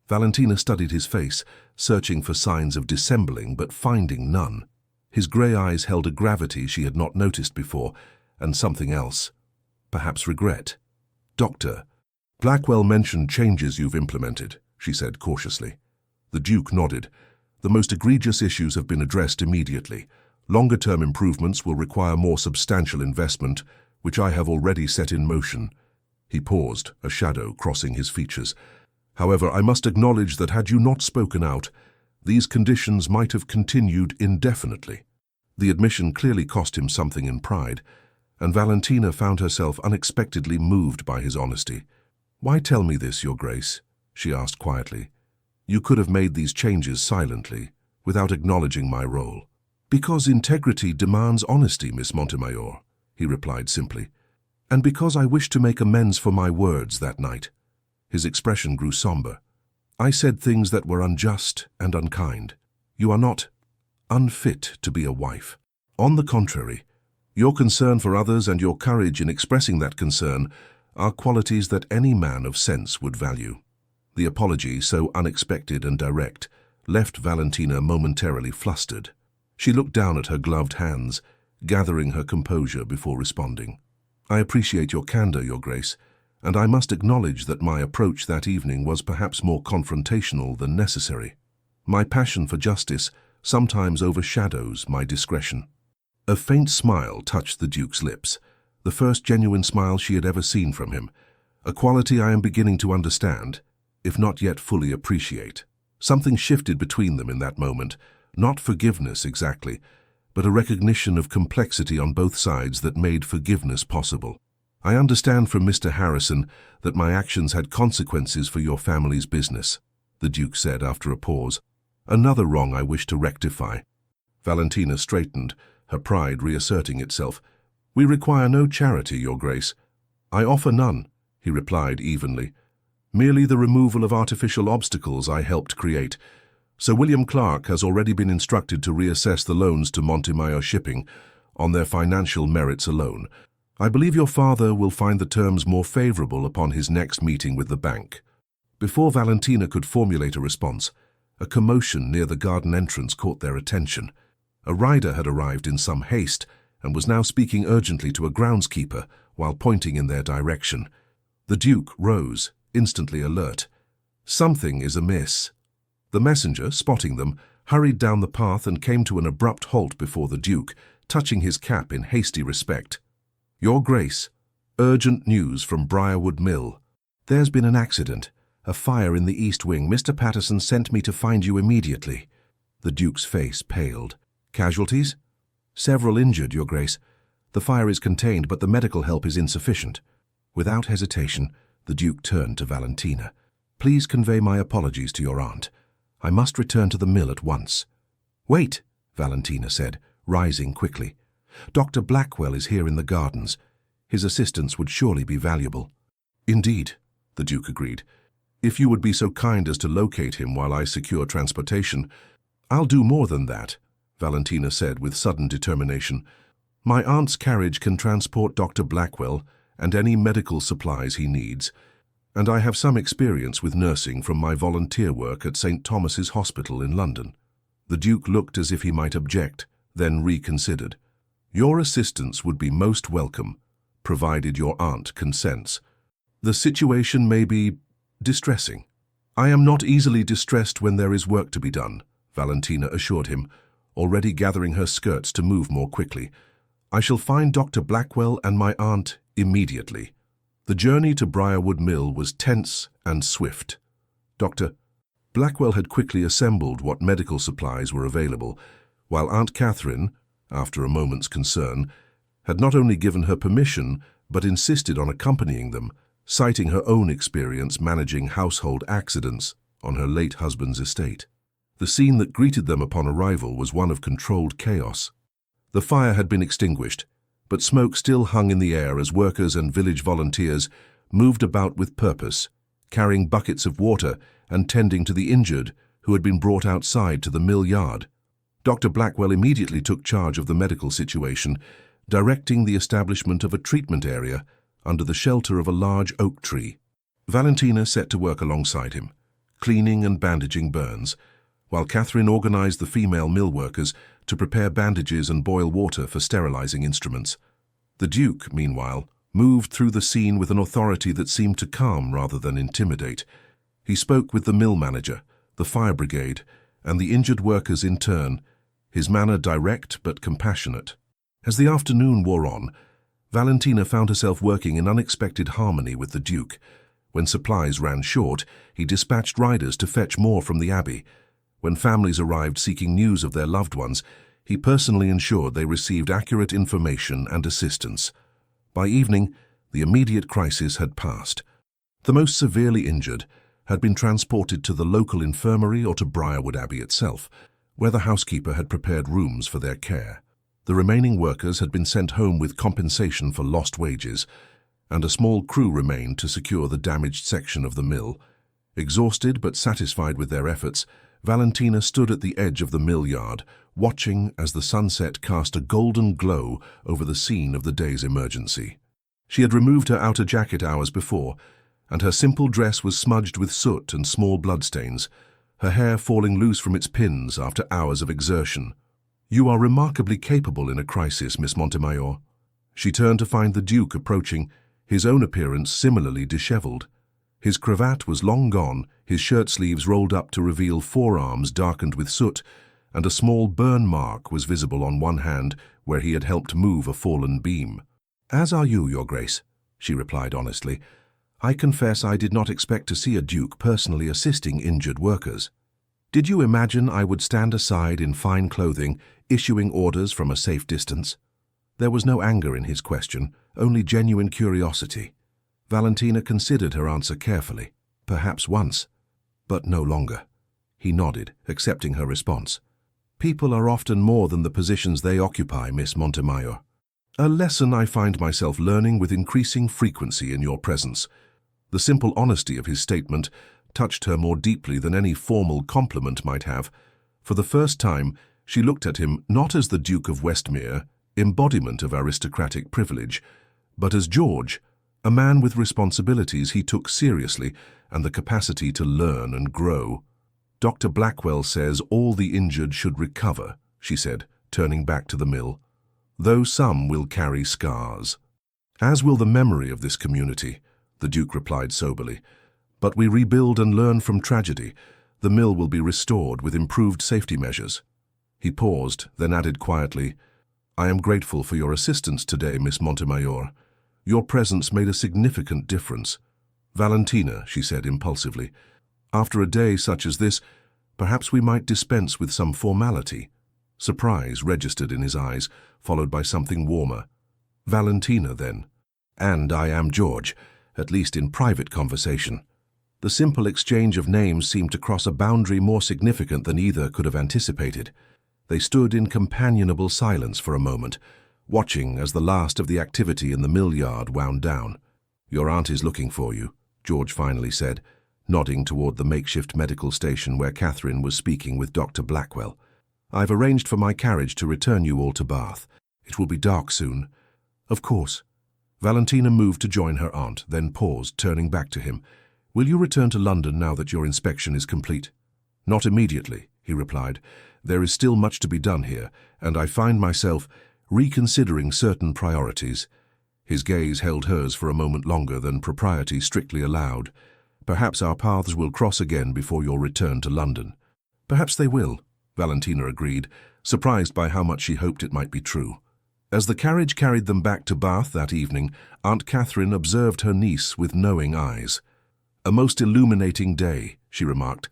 Valentina studied his face, searching for signs of dissembling but finding none. His grey eyes held a gravity she had not noticed before, and something else. Perhaps regret. "Doctor, Blackwell mentioned changes you've implemented," she said cautiously. The Duke nodded. "The most egregious issues have been addressed immediately. Longer-term improvements will require more substantial investment, which I have already set in motion." He paused, a shadow crossing his features. "However, I must acknowledge that had you not spoken out, these conditions might have continued indefinitely." The admission clearly cost him something in pride, and Valentina found herself unexpectedly moved by his honesty. "Why tell me this, Your Grace?" she asked quietly. "You could have made these changes silently, without acknowledging my role." "Because integrity demands honesty, Miss Montemayor," he replied simply. "And because I wish to make amends for my words that night." His expression grew somber. "I said things that were unjust and unkind. You are not unfit to be a wife. On the contrary, your concern for others and your courage in expressing that concern are qualities that any man of sense would value." The apology, so unexpected and direct, left Valentina momentarily flustered. She looked down at her gloved hands, gathering her composure before responding. "I appreciate your candor, Your Grace, and I must acknowledge that my approach that evening was perhaps more confrontational than necessary. My passion for justice sometimes overshadows my discretion." A faint smile touched the Duke's lips, the first genuine smile she had ever seen from him, a quality I am beginning to understand, if not yet fully appreciate. Something shifted between them in that moment, not forgiveness exactly, but a recognition of complexity on both sides that made forgiveness possible. "I understand from Mr. Harrison that my actions had consequences for your family's business," the Duke said after a pause. "Another wrong I wish to rectify." Valentina straightened, her pride reasserting itself. "We require no charity, Your Grace." "I offer none," he replied evenly. "Merely the removal of artificial obstacles I helped create. Sir William Clark has already been instructed to reassess the loans to Montemayor Shipping on their financial merits alone. I believe your father will find the terms more favorable upon his next meeting with the bank." Before Valentina could formulate a response, a commotion near the garden entrance caught their attention. A rider had arrived in some haste and was now speaking urgently to a groundskeeper while pointing in their direction. The Duke rose, instantly alert. Something is amiss. The messenger, spotting them, hurried down the path and came to an abrupt halt before the Duke, touching his cap in hasty respect. "Your Grace, urgent news from Briarwood Mill. There's been an accident, a fire in the east wing. Mr. Patterson sent me to find you immediately." The Duke's face paled. "Casualties?" "Several injured, Your Grace. The fire is contained, but the medical help is insufficient." Without hesitation, the Duke turned to Valentina. "Please convey my apologies to your aunt. I must return to the mill at once." "Wait," Valentina said, rising quickly. "Dr. Blackwell is here in the gardens. His assistance would surely be valuable." "Indeed," the Duke agreed. "If you would be so kind as to locate him while I secure transportation." "I'll do more than that," Valentina said with sudden determination. "My aunt's carriage can transport Dr. Blackwell and any medical supplies he needs, and I have some experience with nursing from my volunteer work at St. Thomas's Hospital in London." The Duke looked as if he might object, then reconsidered. "Your assistance would be most welcome, provided your aunt consents. The situation may be distressing." "I am not easily distressed when there is work to be done," Valentina assured him, already gathering her skirts to move more quickly. "I shall find Dr. Blackwell and my aunt immediately." The journey to Briarwood Mill was tense and swift. Dr. Blackwell had quickly assembled what medical supplies were available, while Aunt Catherine, after a moment's concern, had not only given her permission but insisted on accompanying them, citing her own experience managing household accidents on her late husband's estate. The scene that greeted them upon arrival was one of controlled chaos. The fire had been extinguished, but smoke still hung in the air as workers and village volunteers moved about with purpose, carrying buckets of water and tending to the injured who had been brought outside to the mill yard. Dr. Blackwell immediately took charge of the medical situation, directing the establishment of a treatment area under the shelter of a large oak tree. Valentina set to work alongside him, cleaning and bandaging burns, while Catherine organized the female mill workers to prepare bandages and boil water for sterilizing instruments. The Duke, meanwhile, moved through the scene with an authority that seemed to calm rather than intimidate. He spoke with the mill manager, the fire brigade, and the injured workers in turn, his manner direct but compassionate. As the afternoon wore on, Valentina found herself working in unexpected harmony with the Duke. When supplies ran short, he dispatched riders to fetch more from the abbey. When families arrived seeking news of their loved ones, he personally ensured they received accurate information and assistance. By evening, the immediate crisis had passed. The most severely injured had been transported to the local infirmary or to Briarwood Abbey itself, where the housekeeper had prepared rooms for their care. The remaining workers had been sent home with compensation for lost wages, and a small crew remained to secure the damaged section of the mill. Exhausted but satisfied with their efforts, Valentina stood at the edge of the mill yard, watching as the sunset cast a golden glow over the scene of the day's emergency. She had removed her outer jacket hours before, and her simple dress was smudged with soot and small bloodstains, her hair falling loose from its pins after hours of exertion. "You are remarkably capable in a crisis, Miss Montemayor." She turned to find the Duke approaching, his own appearance similarly disheveled. His cravat was long gone, his shirt sleeves rolled up to reveal forearms darkened with soot, and a small burn mark was visible on one hand where he had helped move a fallen beam. "As are you, Your Grace," she replied honestly. "I confess I did not expect to see a Duke personally assisting injured workers. Did you imagine I would stand aside in fine clothing, issuing orders from a safe distance?" There was no anger in his question, only genuine curiosity. Valentina considered her answer carefully, perhaps once, but no longer. He nodded, accepting her response. "People are often more than the positions they occupy, Miss Montemayor. A lesson I find myself learning with increasing frequency in your presence." The simple honesty of his statement touched her more deeply than any formal compliment might have. For the first time, she looked at him not as the Duke of Westmere, embodiment of aristocratic privilege, but as George, a man with responsibilities he took seriously and the capacity to learn and grow. "Dr. Blackwell says all the injured should recover," she said, turning back to the mill, "though some will carry scars. As will the memory of this community," the Duke replied soberly. "But we rebuild and learn from tragedy. The mill will be restored with improved safety measures." He paused, then added quietly, "I am grateful for your assistance today, Miss Montemayor. Your presence made a significant difference." "Valentina," she said impulsively, "after a day such as this, perhaps we might dispense with some formality." Surprise registered in his eyes, followed by something warmer. "Valentina, then." "And I am George, at least in private conversation." The simple exchange of names seemed to cross a boundary more significant than either could have anticipated. They stood in companionable silence for a moment, watching as the last of the activity in the mill yard wound down. "Your aunt is looking for you," George finally said, nodding toward the makeshift medical station where Catherine was speaking with Dr. Blackwell. "I've arranged for my carriage to return you all to Bath. It will be dark soon." "Of course." Valentina moved to join her aunt, then paused, turning back to him. "Will you return to London now that your inspection is complete?" "Not immediately," he replied. "There is still much to be done here, and I find myself reconsidering certain priorities." His gaze held hers for a moment longer than propriety strictly allowed. "Perhaps our paths will cross again before your return to London." "Perhaps they will," Valentina agreed, surprised by how much she hoped it might be true. As the carriage carried them back to Bath that evening, Aunt Catherine observed her niece with knowing eyes. "A most illuminating day," she remarked.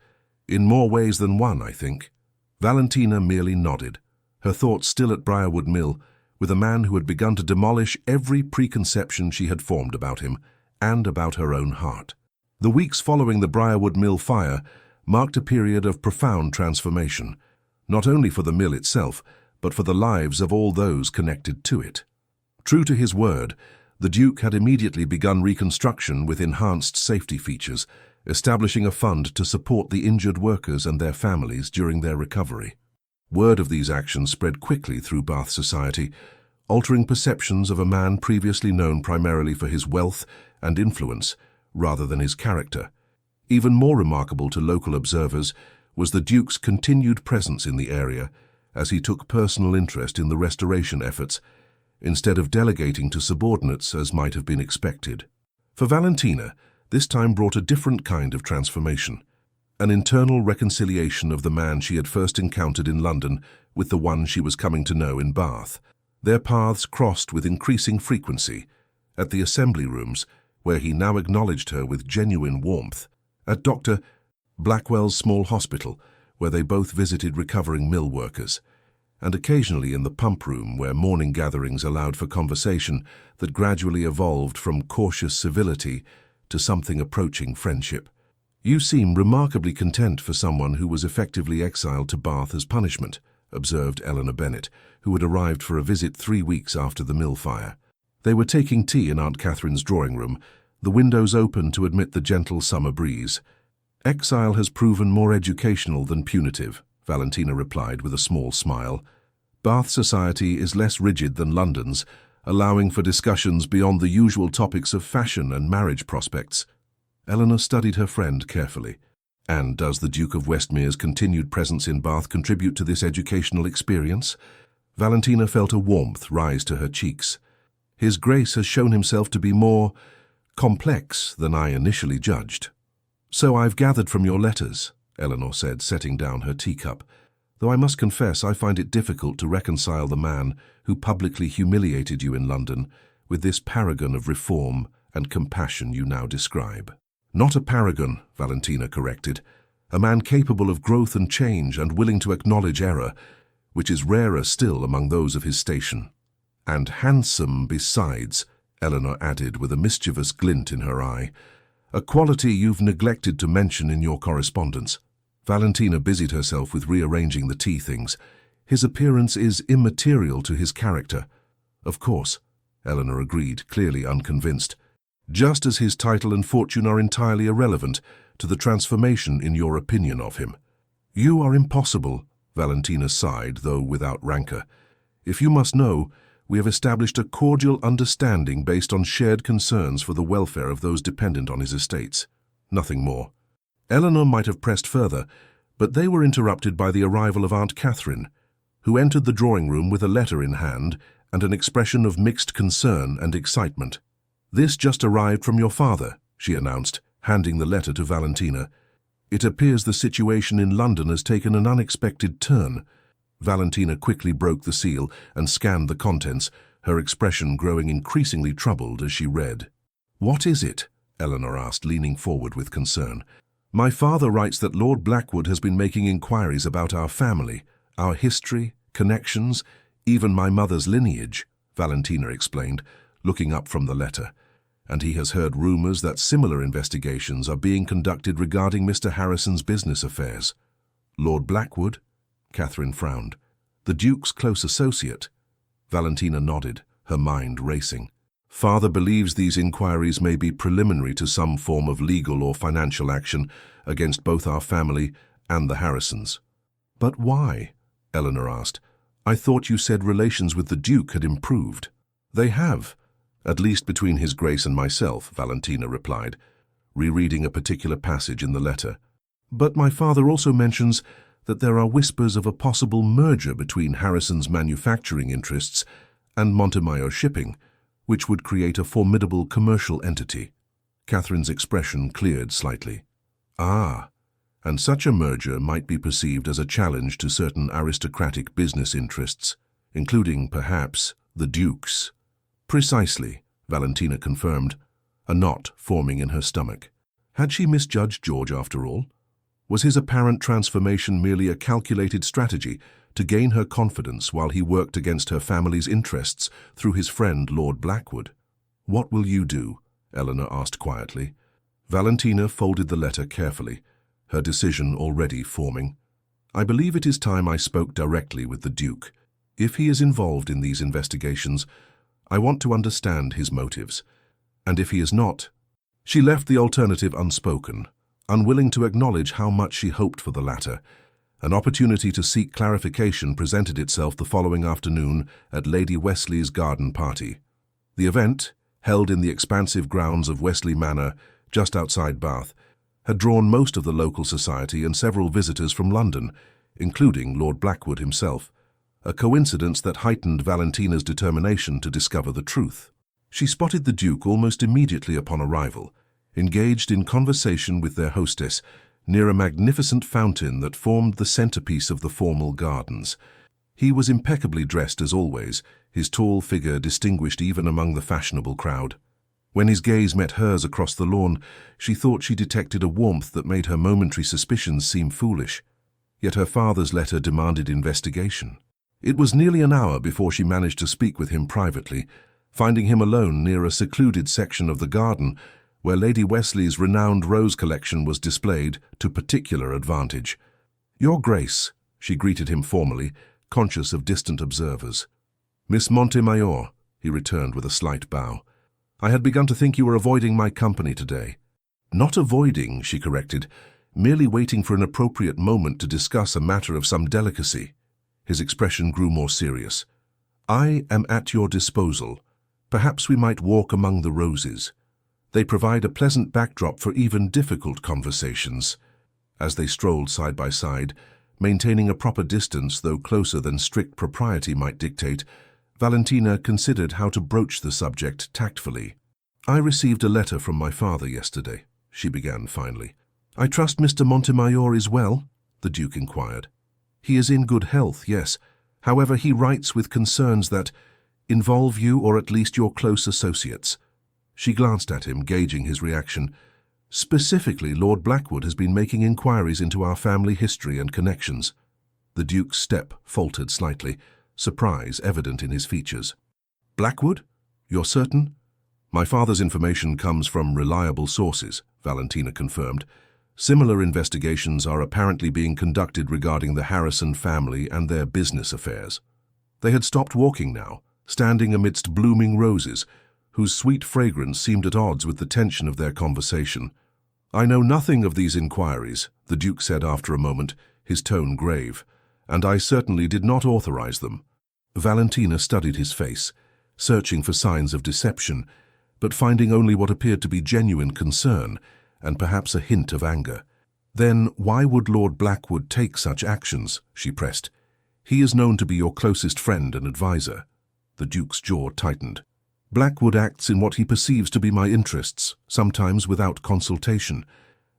"In more ways than one, I think." Valentina merely nodded, her thoughts still at Briarwood Mill, with a man who had begun to demolish every preconception she had formed about him and about her own heart. The weeks following the Briarwood Mill fire marked a period of profound transformation, not only for the mill itself, but for the lives of all those connected to it. True to his word, the Duke had immediately begun reconstruction with enhanced safety features, establishing a fund to support the injured workers and their families during their recovery. Word of these actions spread quickly through Bath society, altering perceptions of a man previously known primarily for his wealth and influence rather than his character. Even more remarkable to local observers was the Duke's continued presence in the area as he took personal interest in the restoration efforts, instead of delegating to subordinates as might have been expected. For Valentina, this time brought a different kind of transformation, an internal reconciliation of the man she had first encountered in London with the one she was coming to know in Bath. Their paths crossed with increasing frequency, at the assembly rooms, where he now acknowledged her with genuine warmth, at Dr. Blackwell's small hospital, where they both visited recovering mill workers, and occasionally in the pump room where morning gatherings allowed for conversation that gradually evolved from cautious civility to something approaching friendship. "You seem remarkably content for someone who was effectively exiled to Bath as punishment," observed Eleanor Bennet, who had arrived for a visit 3 weeks after the mill fire. They were taking tea in Aunt Catherine's drawing room, the windows open to admit the gentle summer breeze. "Exile has proven more educational than punitive," Valentina replied with a small smile. "Bath society is less rigid than London's, allowing for discussions beyond the usual topics of fashion and marriage prospects." Eleanor studied her friend carefully. "And does the Duke of Westmere's continued presence in Bath contribute to this educational experience?" Valentina felt a warmth rise to her cheeks. "His Grace has shown himself to be more complex than I initially judged." "So I've gathered from your letters," Eleanor said, setting down her teacup, "though I must confess I find it difficult to reconcile the man who publicly humiliated you in London with this paragon of reform and compassion you now describe." "Not a paragon," Valentina corrected. "A man capable of growth and change and willing to acknowledge error, which is rarer still among those of his station." "And handsome besides," Eleanor added with a mischievous glint in her eye, "a quality you've neglected to mention in your correspondence." Valentina busied herself with rearranging the tea things. "His appearance is immaterial to his character." "Of course," Eleanor agreed, clearly unconvinced. "Just as his title and fortune are entirely irrelevant to the transformation in your opinion of him." "You are impossible," Valentina sighed, though without rancor. "If you must know, we have established a cordial understanding based on shared concerns for the welfare of those dependent on his estates. Nothing more." Eleanor might have pressed further, but they were interrupted by the arrival of Aunt Catherine, who entered the drawing room with a letter in hand and an expression of mixed concern and excitement. "This just arrived from your father," she announced, handing the letter to Valentina. "It appears the situation in London has taken an unexpected turn." Valentina quickly broke the seal and scanned the contents, her expression growing increasingly troubled as she read. "What is it?" Eleanor asked, leaning forward with concern. "My father writes that Lord Blackwood has been making inquiries about our family, our history, connections, even my mother's lineage," Valentina explained, looking up from the letter. "And he has heard rumors that similar investigations are being conducted regarding Mr. Harrison's business affairs." "Lord Blackwood?" Catherine frowned. "The Duke's close associate?" Valentina nodded, her mind racing. "Father believes these inquiries may be preliminary to some form of legal or financial action against both our family and the Harrisons." "But why?" Eleanor asked. "I thought you said relations with the Duke had improved." "They have, at least between His Grace and myself," Valentina replied, rereading a particular passage in the letter. "But my father also mentions that there are whispers of a possible merger between Harrison's manufacturing interests and Montemayor shipping, which would create a formidable commercial entity." Catherine's expression cleared slightly. "Ah, and such a merger might be perceived as a challenge to certain aristocratic business interests, including, perhaps, the Duke's." "Precisely," Valentina confirmed, a knot forming in her stomach. Had she misjudged George after all? Was his apparent transformation merely a calculated strategy to gain her confidence while he worked against her family's interests through his friend Lord Blackwood? "What will you do?" Eleanor asked quietly. Valentina folded the letter carefully, her decision already forming. "I believe it is time I spoke directly with the Duke. If he is involved in these investigations, I want to understand his motives. And if he is not—" She left the alternative unspoken, Unwilling to acknowledge how much she hoped for the latter, an opportunity to seek clarification presented itself the following afternoon at Lady Wesley's garden party. The event, held in the expansive grounds of Wesley Manor, just outside Bath, had drawn most of the local society and several visitors from London, including Lord Blackwood himself, a coincidence that heightened Valentina's determination to discover the truth. She spotted the Duke almost immediately upon arrival, engaged in conversation with their hostess near a magnificent fountain that formed the centerpiece of the formal gardens. He was impeccably dressed as always, his tall figure distinguished even among the fashionable crowd. When his gaze met hers across the lawn, she thought she detected a warmth that made her momentary suspicions seem foolish. Yet her father's letter demanded investigation. It was nearly an hour before she managed to speak with him privately, finding him alone near a secluded section of the garden where Lady Wesley's renowned rose collection was displayed to particular advantage. "Your Grace," she greeted him formally, conscious of distant observers. "Miss Montemayor," he returned with a slight bow. "I had begun to think you were avoiding my company today." "Not avoiding," she corrected, "merely waiting for an appropriate moment to discuss a matter of some delicacy." His expression grew more serious. "I am at your disposal. Perhaps we might walk among the roses. They provide a pleasant backdrop for even difficult conversations." As they strolled side by side, maintaining a proper distance though closer than strict propriety might dictate, Valentina considered how to broach the subject tactfully. "I received a letter from my father yesterday," she began finally. "I trust Mr. Montemayor is well?" the Duke inquired. "He is in good health, yes. However, he writes with concerns that involve you or at least your close associates." She glanced at him, gauging his reaction. "Specifically, Lord Blackwood has been making inquiries into our family history and connections." The Duke's step faltered slightly, surprise evident in his features. "Blackwood? You're certain?" "My father's information comes from reliable sources," Valentina confirmed. "Similar investigations are apparently being conducted regarding the Harrison family and their business affairs." They had stopped walking now, standing amidst blooming roses, whose sweet fragrance seemed at odds with the tension of their conversation. "I know nothing of these inquiries," the Duke said after a moment, his tone grave, "and I certainly did not authorize them." Valentina studied his face, searching for signs of deception, but finding only what appeared to be genuine concern, and perhaps a hint of anger. "Then why would Lord Blackwood take such actions?" she pressed. "He is known to be your closest friend and advisor." The Duke's jaw tightened. "Blackwood acts in what he perceives to be my interests, sometimes without consultation.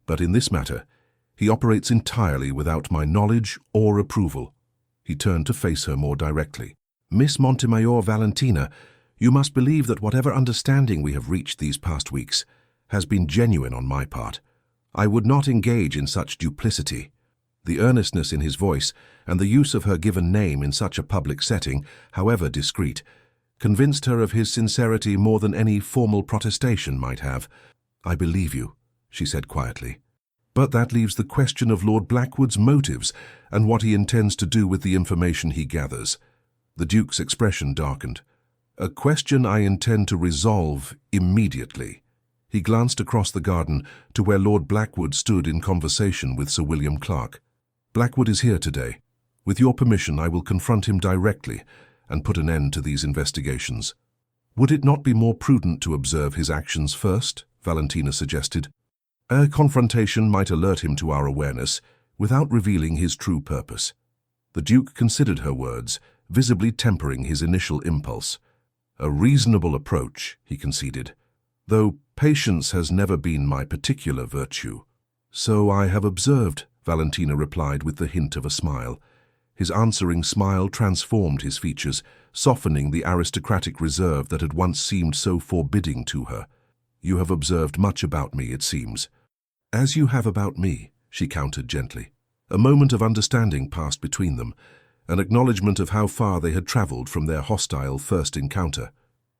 But in this matter, he operates entirely without my knowledge or approval." He turned to face her more directly. "Miss Montemayor Valentina, you must believe that whatever understanding we have reached these past weeks has been genuine on my part. I would not engage in such duplicity." The earnestness in his voice and the use of her given name in such a public setting, however discreet, convinced her of his sincerity more than any formal protestation might have. "I believe you," she said quietly. "But that leaves the question of Lord Blackwood's motives and what he intends to do with the information he gathers." The Duke's expression darkened. "A question I intend to resolve immediately." He glanced across the garden to where Lord Blackwood stood in conversation with Sir William Clarke. "Blackwood is here today. With your permission, I will confront him directly and put an end to these investigations." "Would it not be more prudent to observe his actions first?" Valentina suggested. "A confrontation might alert him to our awareness without revealing his true purpose." The Duke considered her words, visibly tempering his initial impulse. "A reasonable approach," he conceded, "though patience has never been my particular virtue." "So I have observed," Valentina replied with the hint of a smile. His answering smile transformed his features, softening the aristocratic reserve that had once seemed so forbidding to her. "You have observed much about me, it seems." "As you have about me," she countered gently. A moment of understanding passed between them, an acknowledgement of how far they had travelled from their hostile first encounter.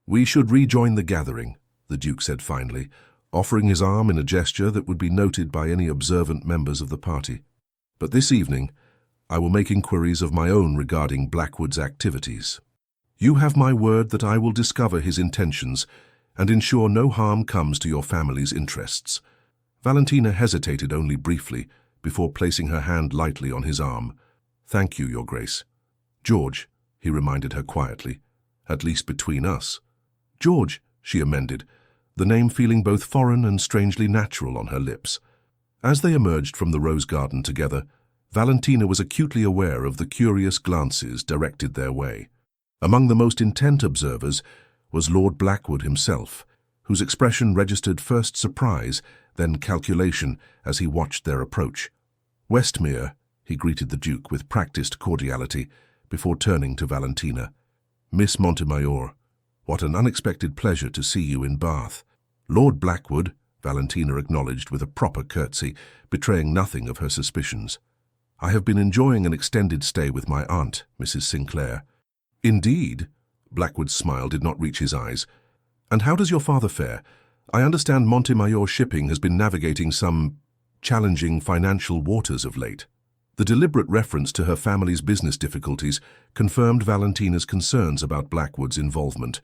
"We should rejoin the gathering," the Duke said finally, offering his arm in a gesture that would be noted by any observant members of the party. "But this evening, I will make inquiries of my own regarding Blackwood's activities. You have my word that I will discover his intentions and ensure no harm comes to your family's interests." Valentina hesitated only briefly before placing her hand lightly on his arm. "Thank you, Your Grace." "George," he reminded her quietly, "at least between us." "George," she amended, the name feeling both foreign and strangely natural on her lips. As they emerged from the rose garden together, Valentina was acutely aware of the curious glances directed their way. Among the most intent observers was Lord Blackwood himself, whose expression registered first surprise, then calculation as he watched their approach. "Westmere," he greeted the Duke with practiced cordiality before turning to Valentina. "Miss Montemayor, what an unexpected pleasure to see you in Bath." "Lord Blackwood," Valentina acknowledged with a proper curtsy, betraying nothing of her suspicions. "I have been enjoying an extended stay with my aunt, Mrs. Sinclair." "Indeed?" Blackwood's smile did not reach his eyes. "And how does your father fare? I understand Montemayor Shipping has been navigating some challenging financial waters of late." The deliberate reference to her family's business difficulties confirmed Valentina's concerns about Blackwood's involvement.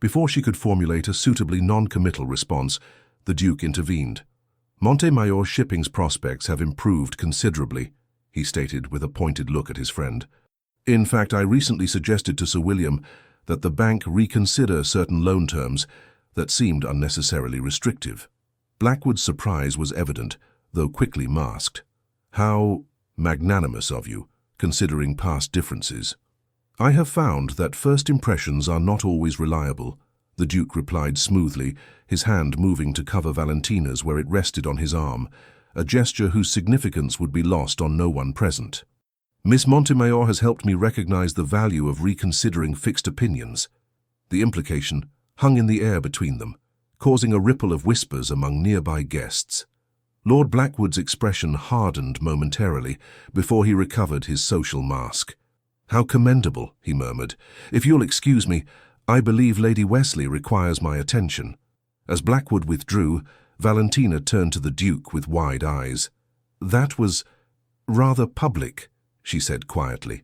Before she could formulate a suitably non-committal response, the Duke intervened. "Montemayor Shipping's prospects have improved considerably," he stated with a pointed look at his friend. "In fact, I recently suggested to Sir William that the bank reconsider certain loan terms that seemed unnecessarily restrictive." Blackwood's surprise was evident, though quickly masked. "How magnanimous of you, considering past differences." "I have found that first impressions are not always reliable," the Duke replied smoothly, his hand moving to cover Valentina's where it rested on his arm, a gesture whose significance would be lost on no one present. "Miss Montemayor has helped me recognize the value of reconsidering fixed opinions." The implication hung in the air between them, causing a ripple of whispers among nearby guests. Lord Blackwood's expression hardened momentarily before he recovered his social mask. "How commendable," he murmured. "If you'll excuse me, I believe Lady Wesley requires my attention." As Blackwood withdrew, Valentina turned to the Duke with wide eyes. "That was rather public," she said quietly.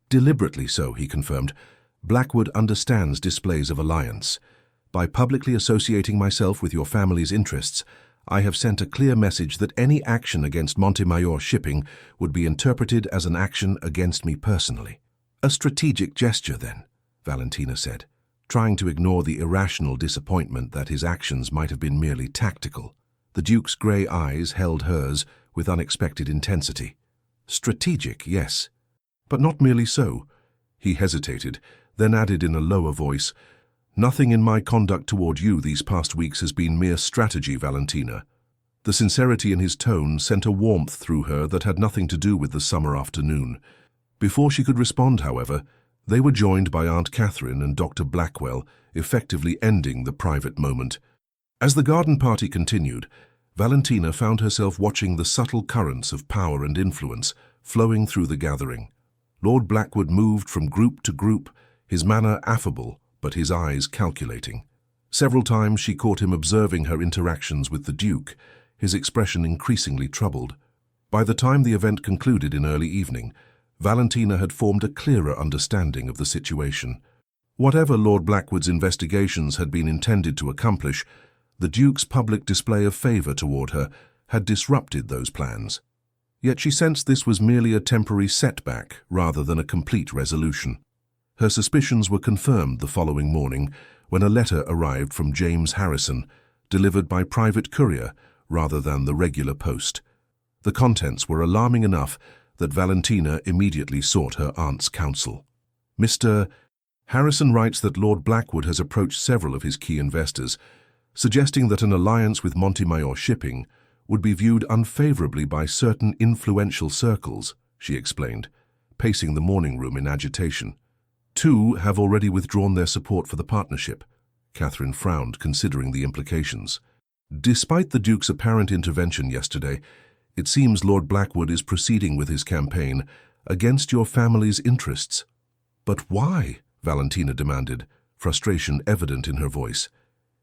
"Deliberately so," he confirmed. "Blackwood understands displays of alliance. By publicly associating myself with your family's interests, I have sent a clear message that any action against Montemayor Shipping would be interpreted as an action against me personally." "A strategic gesture, then," Valentina said, trying to ignore the irrational disappointment that his actions might have been merely tactical. The Duke's grey eyes held hers with unexpected intensity. "Strategic, yes, but not merely so." He hesitated, then added in a lower voice, "Nothing in my conduct toward you these past weeks has been mere strategy, Valentina." The sincerity in his tone sent a warmth through her that had nothing to do with the summer afternoon. Before she could respond, however, they were joined by Aunt Catherine and Dr. Blackwell, effectively ending the private moment. As the garden party continued, Valentina found herself watching the subtle currents of power and influence flowing through the gathering. Lord Blackwood moved from group to group, his manner affable, but his eyes calculating. Several times she caught him observing her interactions with the Duke, his expression increasingly troubled. By the time the event concluded in early evening, Valentina had formed a clearer understanding of the situation. Whatever Lord Blackwood's investigations had been intended to accomplish, the Duke's public display of favour toward her had disrupted those plans. Yet she sensed this was merely a temporary setback rather than a complete resolution. Her suspicions were confirmed the following morning when a letter arrived from James Harrison, delivered by private courier rather than the regular post. The contents were alarming enough that Valentina immediately sought her aunt's counsel. "Mr. Harrison writes that Lord Blackwood has approached several of his key investors, suggesting that an alliance with Montemayor Shipping would be viewed unfavourably by certain influential circles," she explained, pacing the morning room in agitation. "Two have already withdrawn their support for the partnership." Catherine frowned, considering the implications. "Despite the Duke's apparent intervention yesterday, it seems Lord Blackwood is proceeding with his campaign against your family's interests." "But why?" Valentina demanded, frustration evident in her voice.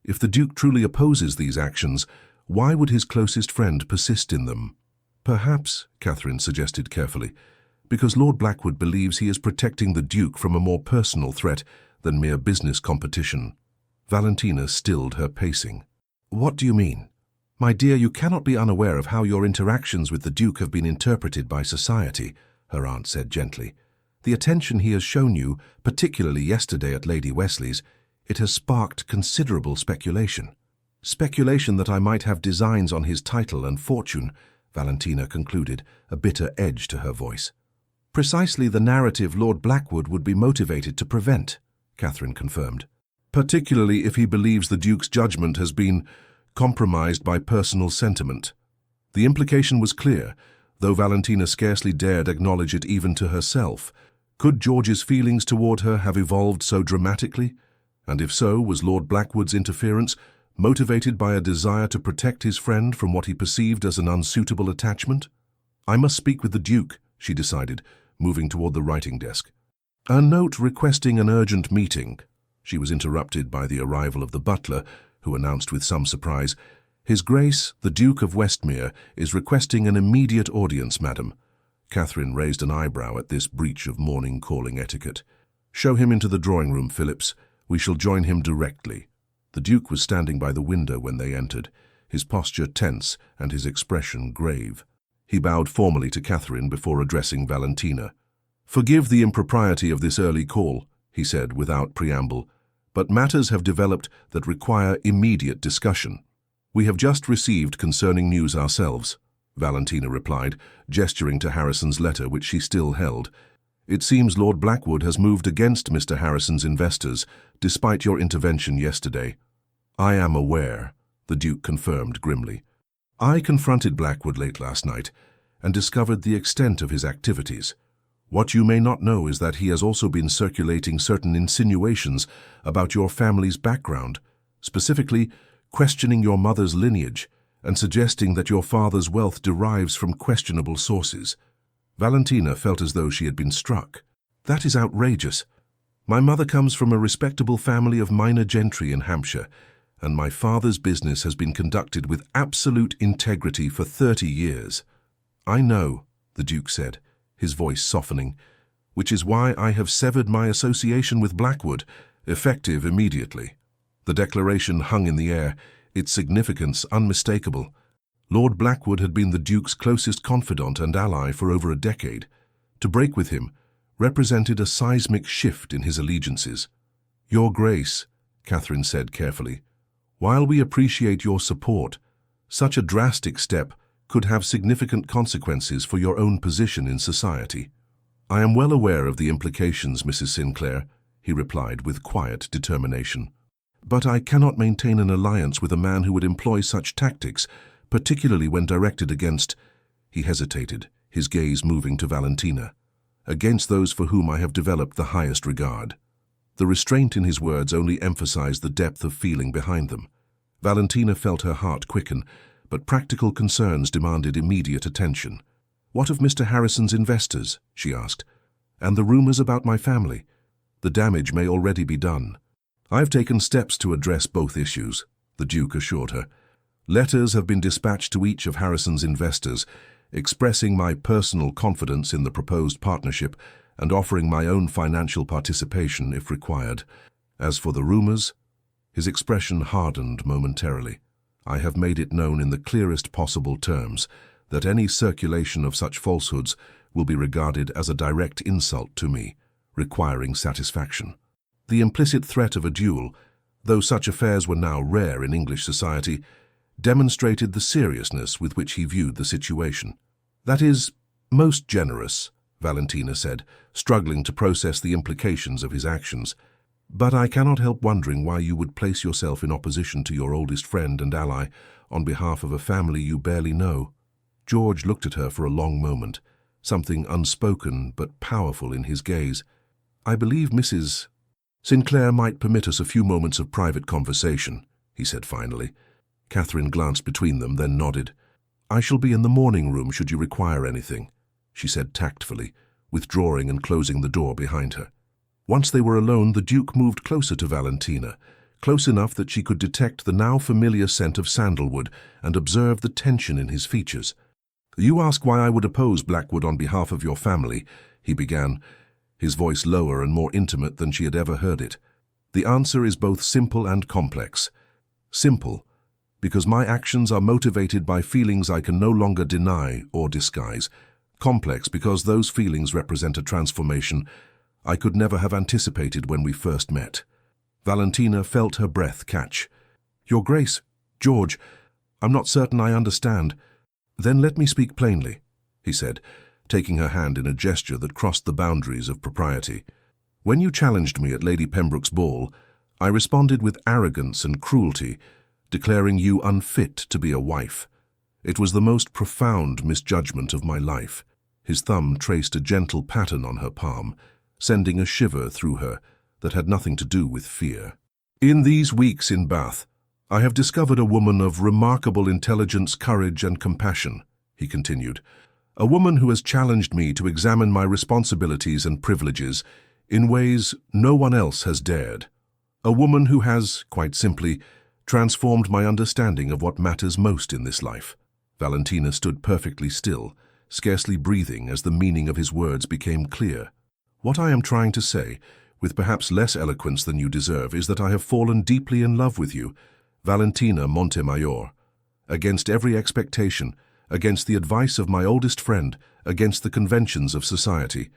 "If the Duke truly opposes these actions, why would his closest friend persist in them?" "Perhaps," Catherine suggested carefully, "because Lord Blackwood believes he is protecting the Duke from a more personal threat than mere business competition." Valentina stilled her pacing. "What do you mean?" My dear, you cannot be unaware of how your interactions with the Duke have been interpreted by society, her aunt said gently. The attention he has shown you, particularly yesterday at Lady Wesley's, it has sparked considerable speculation. Speculation that I might have designs on his title and fortune, Valentina concluded, a bitter edge to her voice. Precisely the narrative Lord Blackwood would be motivated to prevent, Catherine confirmed. Particularly if he believes the Duke's judgment has been compromised by personal sentiment. The implication was clear, though Valentina scarcely dared acknowledge it even to herself. Could George's feelings toward her have evolved so dramatically? And if so, was Lord Blackwood's interference motivated by a desire to protect his friend from what he perceived as an unsuitable attachment? I must speak with the Duke, she decided, moving toward the writing desk. A note requesting an urgent meeting. She was interrupted by the arrival of the butler, who announced with some surprise, His Grace, the Duke of Westmere, is requesting an immediate audience, madam. Catherine raised an eyebrow at this breach of morning calling etiquette. Show him into the drawing-room, Phillips. We shall join him directly. The Duke was standing by the window when they entered, his posture tense and his expression grave. He bowed formally to Catherine before addressing Valentina. Forgive the impropriety of this early call, he said without preamble, but matters have developed that require immediate discussion. We have just received concerning news ourselves, Valentina replied, gesturing to Harrison's letter which she still held. It seems Lord Blackwood has moved against Mr. Harrison's investors, despite your intervention yesterday. I am aware, the Duke confirmed grimly. I confronted Blackwood late last night and discovered the extent of his activities. What you may not know is that he has also been circulating certain insinuations about your family's background, specifically questioning your mother's lineage and suggesting that your father's wealth derives from questionable sources. Valentina felt as though she had been struck. That is outrageous. My mother comes from a respectable family of minor gentry in Hampshire, and my father's business has been conducted with absolute integrity for 30 years. I know, the Duke said, his voice softening, which is why I have severed my association with Blackwood, effective immediately. The declaration hung in the air, its significance unmistakable. Lord Blackwood had been the Duke's closest confidant and ally for over a decade. To break with him represented a seismic shift in his allegiances. Your Grace, Catherine said carefully, while we appreciate your support, such a drastic step could have significant consequences for your own position in society. I am well aware of the implications, Mrs. Sinclair, he replied with quiet determination. But I cannot maintain an alliance with a man who would employ such tactics, particularly when directed against— He hesitated, his gaze moving to Valentina. Against those for whom I have developed the highest regard. The restraint in his words only emphasized the depth of feeling behind them. Valentina felt her heart quicken, but practical concerns demanded immediate attention. What of Mr. Harrison's investors? She asked. And the rumors about my family? The damage may already be done. I've taken steps to address both issues, the Duke assured her. Letters have been dispatched to each of Harrison's investors, expressing my personal confidence in the proposed partnership and offering my own financial participation if required. As for the rumors, his expression hardened momentarily. I have made it known in the clearest possible terms that any circulation of such falsehoods will be regarded as a direct insult to me, requiring satisfaction. The implicit threat of a duel, though such affairs were now rare in English society, demonstrated the seriousness with which he viewed the situation. That is most generous, Valentina said, struggling to process the implications of his actions. But I cannot help wondering why you would place yourself in opposition to your oldest friend and ally on behalf of a family you barely know. George looked at her for a long moment, something unspoken but powerful in his gaze. I believe Mrs. Sinclair might permit us a few moments of private conversation, he said finally. Catherine glanced between them, then nodded. I shall be in the morning room should you require anything, she said tactfully, withdrawing and closing the door behind her. Once they were alone, the Duke moved closer to Valentina, close enough that she could detect the now familiar scent of sandalwood and observe the tension in his features. You ask why I would oppose Blackwood on behalf of your family, he began, his voice lower and more intimate than she had ever heard it. The answer is both simple and complex. Simple, because my actions are motivated by feelings I can no longer deny or disguise. Complex because those feelings represent a transformation I could never have anticipated when we first met. Valentina felt her breath catch. Your Grace, George, I'm not certain I understand. Then let me speak plainly, he said, taking her hand in a gesture that crossed the boundaries of propriety. When you challenged me at Lady Pembroke's ball, I responded with arrogance and cruelty, declaring you unfit to be a wife. It was the most profound misjudgment of my life. His thumb traced a gentle pattern on her palm, sending a shiver through her that had nothing to do with fear. In these weeks in Bath, I have discovered a woman of remarkable intelligence, courage, and compassion, he continued. A woman who has challenged me to examine my responsibilities and privileges in ways no one else has dared. A woman who has, quite simply, transformed my understanding of what matters most in this life. Valentina stood perfectly still, scarcely breathing as the meaning of his words became clear. What I am trying to say, with perhaps less eloquence than you deserve, is that I have fallen deeply in love with you, Valentina Montemayor. Against every expectation, against the advice of my oldest friend, against the conventions of society.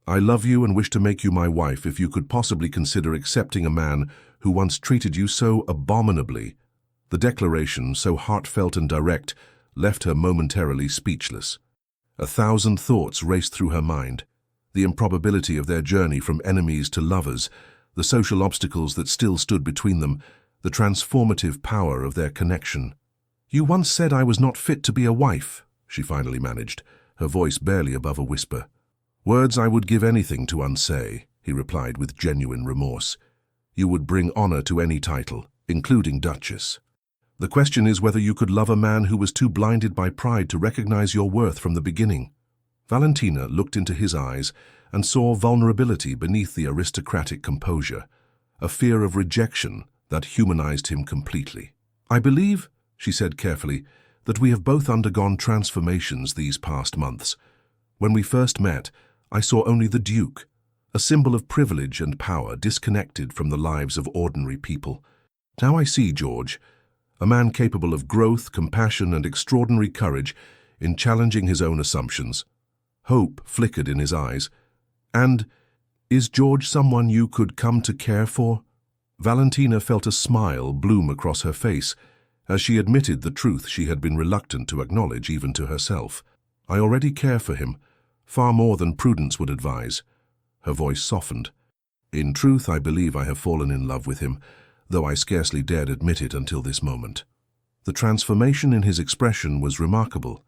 I love you and wish to make you my wife if you could possibly consider accepting a man who once treated you so abominably. The declaration, so heartfelt and direct, left her momentarily speechless. 1,000 thoughts raced through her mind. The improbability of their journey from enemies to lovers, the social obstacles that still stood between them, the transformative power of their connection. You once said I was not fit to be a wife, she finally managed, her voice barely above a whisper. Words I would give anything to unsay, he replied with genuine remorse. You would bring honor to any title, including Duchess. The question is whether you could love a man who was too blinded by pride to recognize your worth from the beginning. Valentina looked into his eyes and saw vulnerability beneath the aristocratic composure, a fear of rejection that humanized him completely. I believe, she said carefully, that we have both undergone transformations these past months. When we first met, I saw only the Duke, a symbol of privilege and power disconnected from the lives of ordinary people. Now I see George, a man capable of growth, compassion, and extraordinary courage in challenging his own assumptions. Hope flickered in his eyes. And is George someone you could come to care for? Valentina felt a smile bloom across her face as she admitted the truth she had been reluctant to acknowledge even to herself. I already care for him, far more than prudence would advise. Her voice softened. In truth, I believe I have fallen in love with him, though I scarcely dared admit it until this moment. The transformation in his expression was remarkable,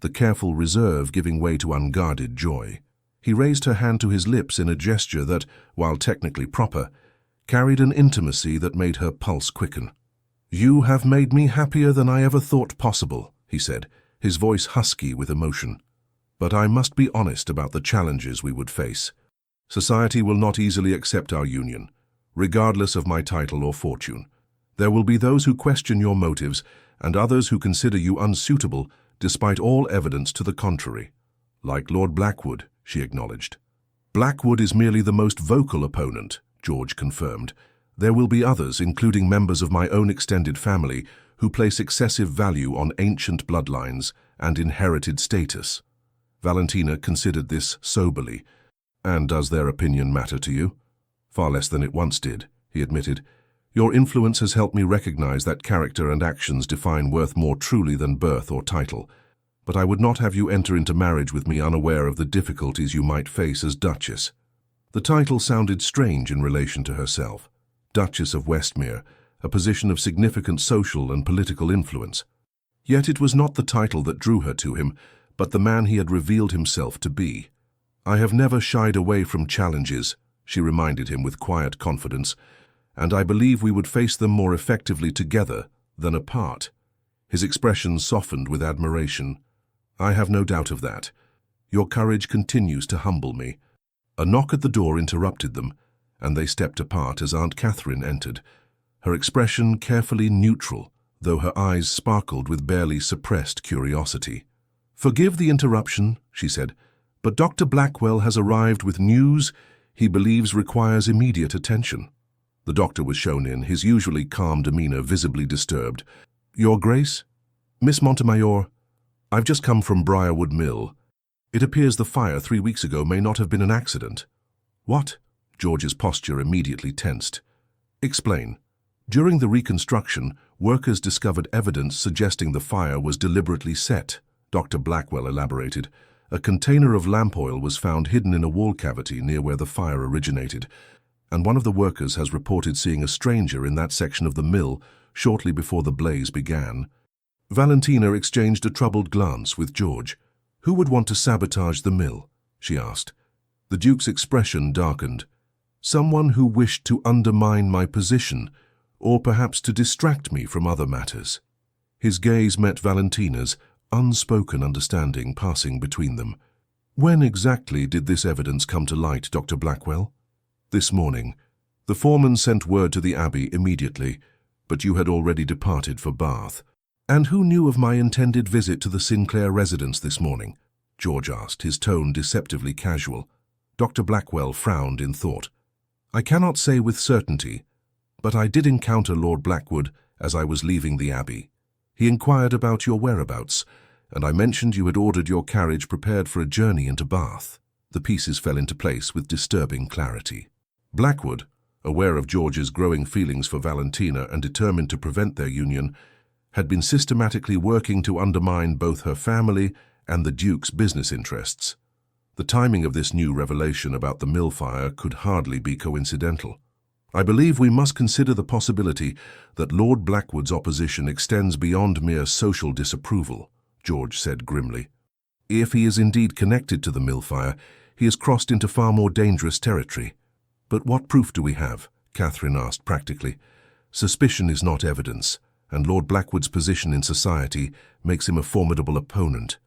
the careful reserve giving way to unguarded joy. He raised her hand to his lips in a gesture that, while technically proper, carried an intimacy that made her pulse quicken. You have made me happier than I ever thought possible, he said, his voice husky with emotion. But I must be honest about the challenges we would face. Society will not easily accept our union, regardless of my title or fortune. There will be those who question your motives and others who consider you unsuitable despite all evidence to the contrary. Like Lord Blackwood, she acknowledged. Blackwood is merely the most vocal opponent, George confirmed. There will be others, including members of my own extended family, who place excessive value on ancient bloodlines and inherited status. Valentina considered this soberly. And does their opinion matter to you? Far less than it once did, he admitted. Your influence has helped me recognize that character and actions define worth more truly than birth or title. But I would not have you enter into marriage with me unaware of the difficulties you might face as Duchess. The title sounded strange in relation to herself. Duchess of Westmere, a position of significant social and political influence. Yet it was not the title that drew her to him, but the man he had revealed himself to be. I have never shied away from challenges, she reminded him with quiet confidence, and I believe we would face them more effectively together than apart. His expression softened with admiration. I have no doubt of that. Your courage continues to humble me. A knock at the door interrupted them, and they stepped apart as Aunt Catherine entered, her expression carefully neutral, though her eyes sparkled with barely suppressed curiosity. Forgive the interruption, she said, but Dr. Blackwell has arrived with news he believes requires immediate attention. The doctor was shown in, his usually calm demeanor visibly disturbed. Your Grace? Miss Montemayor, I've just come from Briarwood Mill. It appears the fire 3 weeks ago may not have been an accident. What? George's posture immediately tensed. Explain. During the reconstruction, workers discovered evidence suggesting the fire was deliberately set, Dr. Blackwell elaborated. A container of lamp oil was found hidden in a wall cavity near where the fire originated, and one of the workers has reported seeing a stranger in that section of the mill shortly before the blaze began. Valentina exchanged a troubled glance with George. Who would want to sabotage the mill? She asked. The Duke's expression darkened. Someone who wished to undermine my position, or perhaps to distract me from other matters. His gaze met Valentina's, unspoken understanding passing between them. When exactly did this evidence come to light, Dr. Blackwell? This morning. The foreman sent word to the Abbey immediately, but you had already departed for Bath. And who knew of my intended visit to the Sinclair residence this morning? George asked, his tone deceptively casual. Dr. Blackwell frowned in thought. I cannot say with certainty, but I did encounter Lord Blackwood as I was leaving the Abbey. He inquired about your whereabouts, and I mentioned you had ordered your carriage prepared for a journey into Bath. The pieces fell into place with disturbing clarity. Blackwood, aware of George's growing feelings for Valentina and determined to prevent their union, had been systematically working to undermine both her family and the Duke's business interests. The timing of this new revelation about the mill fire could hardly be coincidental. I believe we must consider the possibility that Lord Blackwood's opposition extends beyond mere social disapproval, George said grimly. If he is indeed connected to the mill fire, he has crossed into far more dangerous territory. But what proof do we have? Catherine asked practically. Suspicion is not evidence, and Lord Blackwood's position in society makes him a formidable opponent.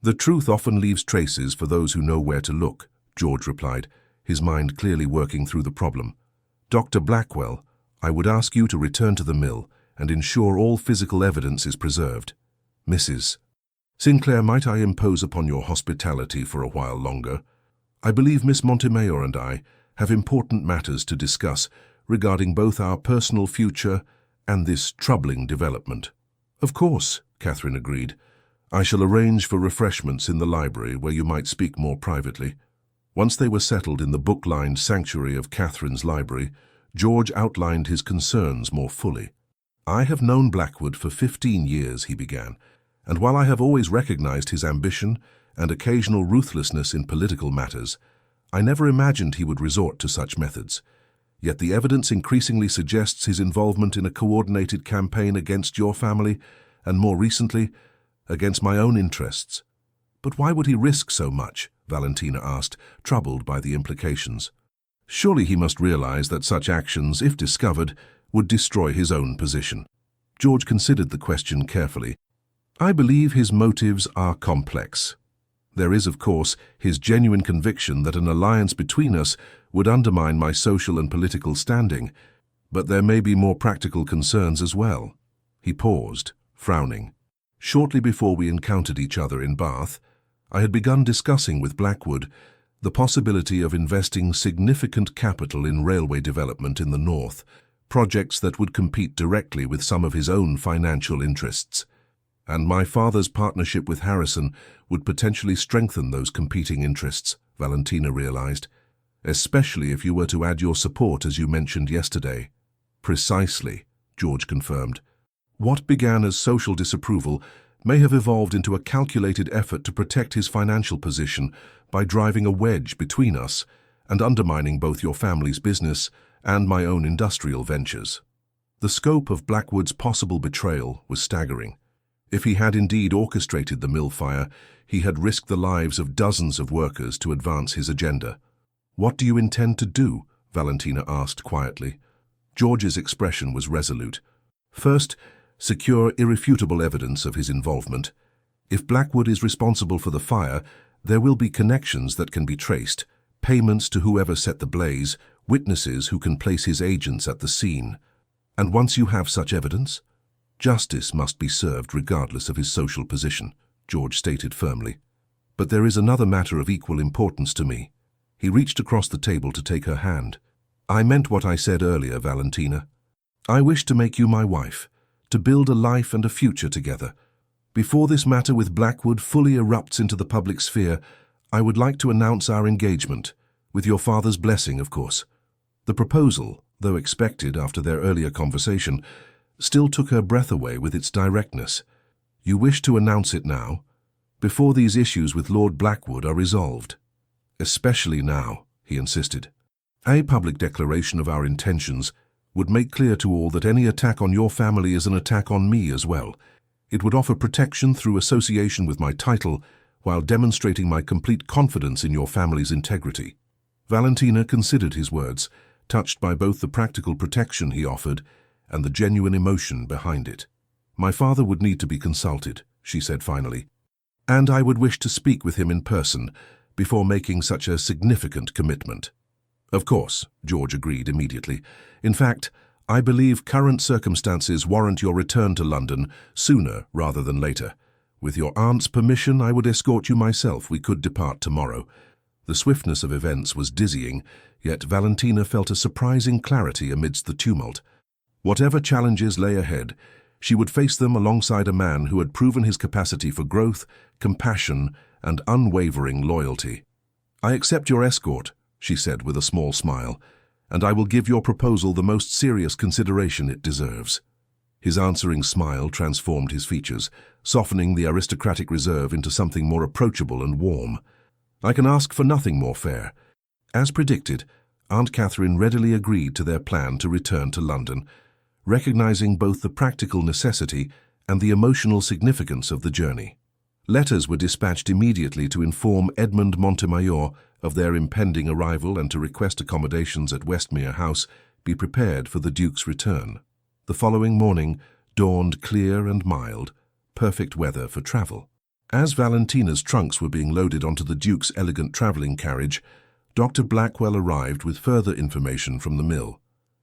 The truth often leaves traces for those who know where to look, George replied, his mind clearly working through the problem. Dr. Blackwell, I would ask you to return to the mill and ensure all physical evidence is preserved. Mrs. Sinclair, might I impose upon your hospitality for a while longer? I believe Miss Montemayor and I have important matters to discuss regarding both our personal future and this troubling development. Of course, Catherine agreed. I shall arrange for refreshments in the library where you might speak more privately. Once they were settled in the book-lined sanctuary of Catherine's library, George outlined his concerns more fully. I have known Blackwood for 15 years, he began, and while I have always recognized his ambition and occasional ruthlessness in political matters, I never imagined he would resort to such methods. Yet the evidence increasingly suggests his involvement in a coordinated campaign against your family, and more recently, against my own interests. But why would he risk so much? Valentina asked, troubled by the implications. Surely he must realize that such actions, if discovered, would destroy his own position. George considered the question carefully. I believe his motives are complex. There is, of course, his genuine conviction that an alliance between us would undermine my social and political standing, but there may be more practical concerns as well. He paused, frowning. Shortly before we encountered each other in Bath, I had begun discussing with Blackwood the possibility of investing significant capital in railway development in the north, projects that would compete directly with some of his own financial interests. And my father's partnership with Harrison would potentially strengthen those competing interests, Valentina realized, especially if you were to add your support as you mentioned yesterday. Precisely, George confirmed. What began as social disapproval may have evolved into a calculated effort to protect his financial position by driving a wedge between us and undermining both your family's business and my own industrial ventures. The scope of Blackwood's possible betrayal was staggering. If he had indeed orchestrated the mill fire, he had risked the lives of dozens of workers to advance his agenda. What do you intend to do? Valentina asked quietly. George's expression was resolute. First, secure irrefutable evidence of his involvement. If Blackwood is responsible for the fire, there will be connections that can be traced, payments to whoever set the blaze, witnesses who can place his agents at the scene. And once you have such evidence, justice must be served regardless of his social position, George stated firmly. But there is another matter of equal importance to me. He reached across the table to take her hand. I meant what I said earlier, Valentina. I wish to make you my wife, to build a life and a future together. Before this matter with Blackwood fully erupts into the public sphere, I would like to announce our engagement, with your father's blessing, of course." The proposal, though expected after their earlier conversation, still took her breath away with its directness. "You wish to announce it now, before these issues with Lord Blackwood are resolved?" "Especially now," he insisted. "A public declaration of our intentions would make clear to all that any attack on your family is an attack on me as well. It would offer protection through association with my title, while demonstrating my complete confidence in your family's integrity." Valentina considered his words, touched by both the practical protection he offered and the genuine emotion behind it. "My father would need to be consulted," she said finally, "and I would wish to speak with him in person before making such a significant commitment." "Of course," George agreed immediately. "In fact, I believe current circumstances warrant your return to London sooner rather than later. With your aunt's permission, I would escort you myself. We could depart tomorrow." The swiftness of events was dizzying, yet Valentina felt a surprising clarity amidst the tumult. Whatever challenges lay ahead, she would face them alongside a man who had proven his capacity for growth, compassion, and unwavering loyalty. "I accept your escort," she said with a small smile, "and I will give your proposal the most serious consideration it deserves." His answering smile transformed his features, softening the aristocratic reserve into something more approachable and warm. "I can ask for nothing more fair." As predicted, Aunt Catherine readily agreed to their plan to return to London, recognizing both the practical necessity and the emotional significance of the journey. Letters were dispatched immediately to inform Edmund Montemayor of their impending arrival and to request accommodations at Westmere House be prepared for the Duke's return. The following morning dawned clear and mild, perfect weather for travel. As Valentina's trunks were being loaded onto the Duke's elegant travelling carriage, Dr. Blackwell arrived with further information from the mill.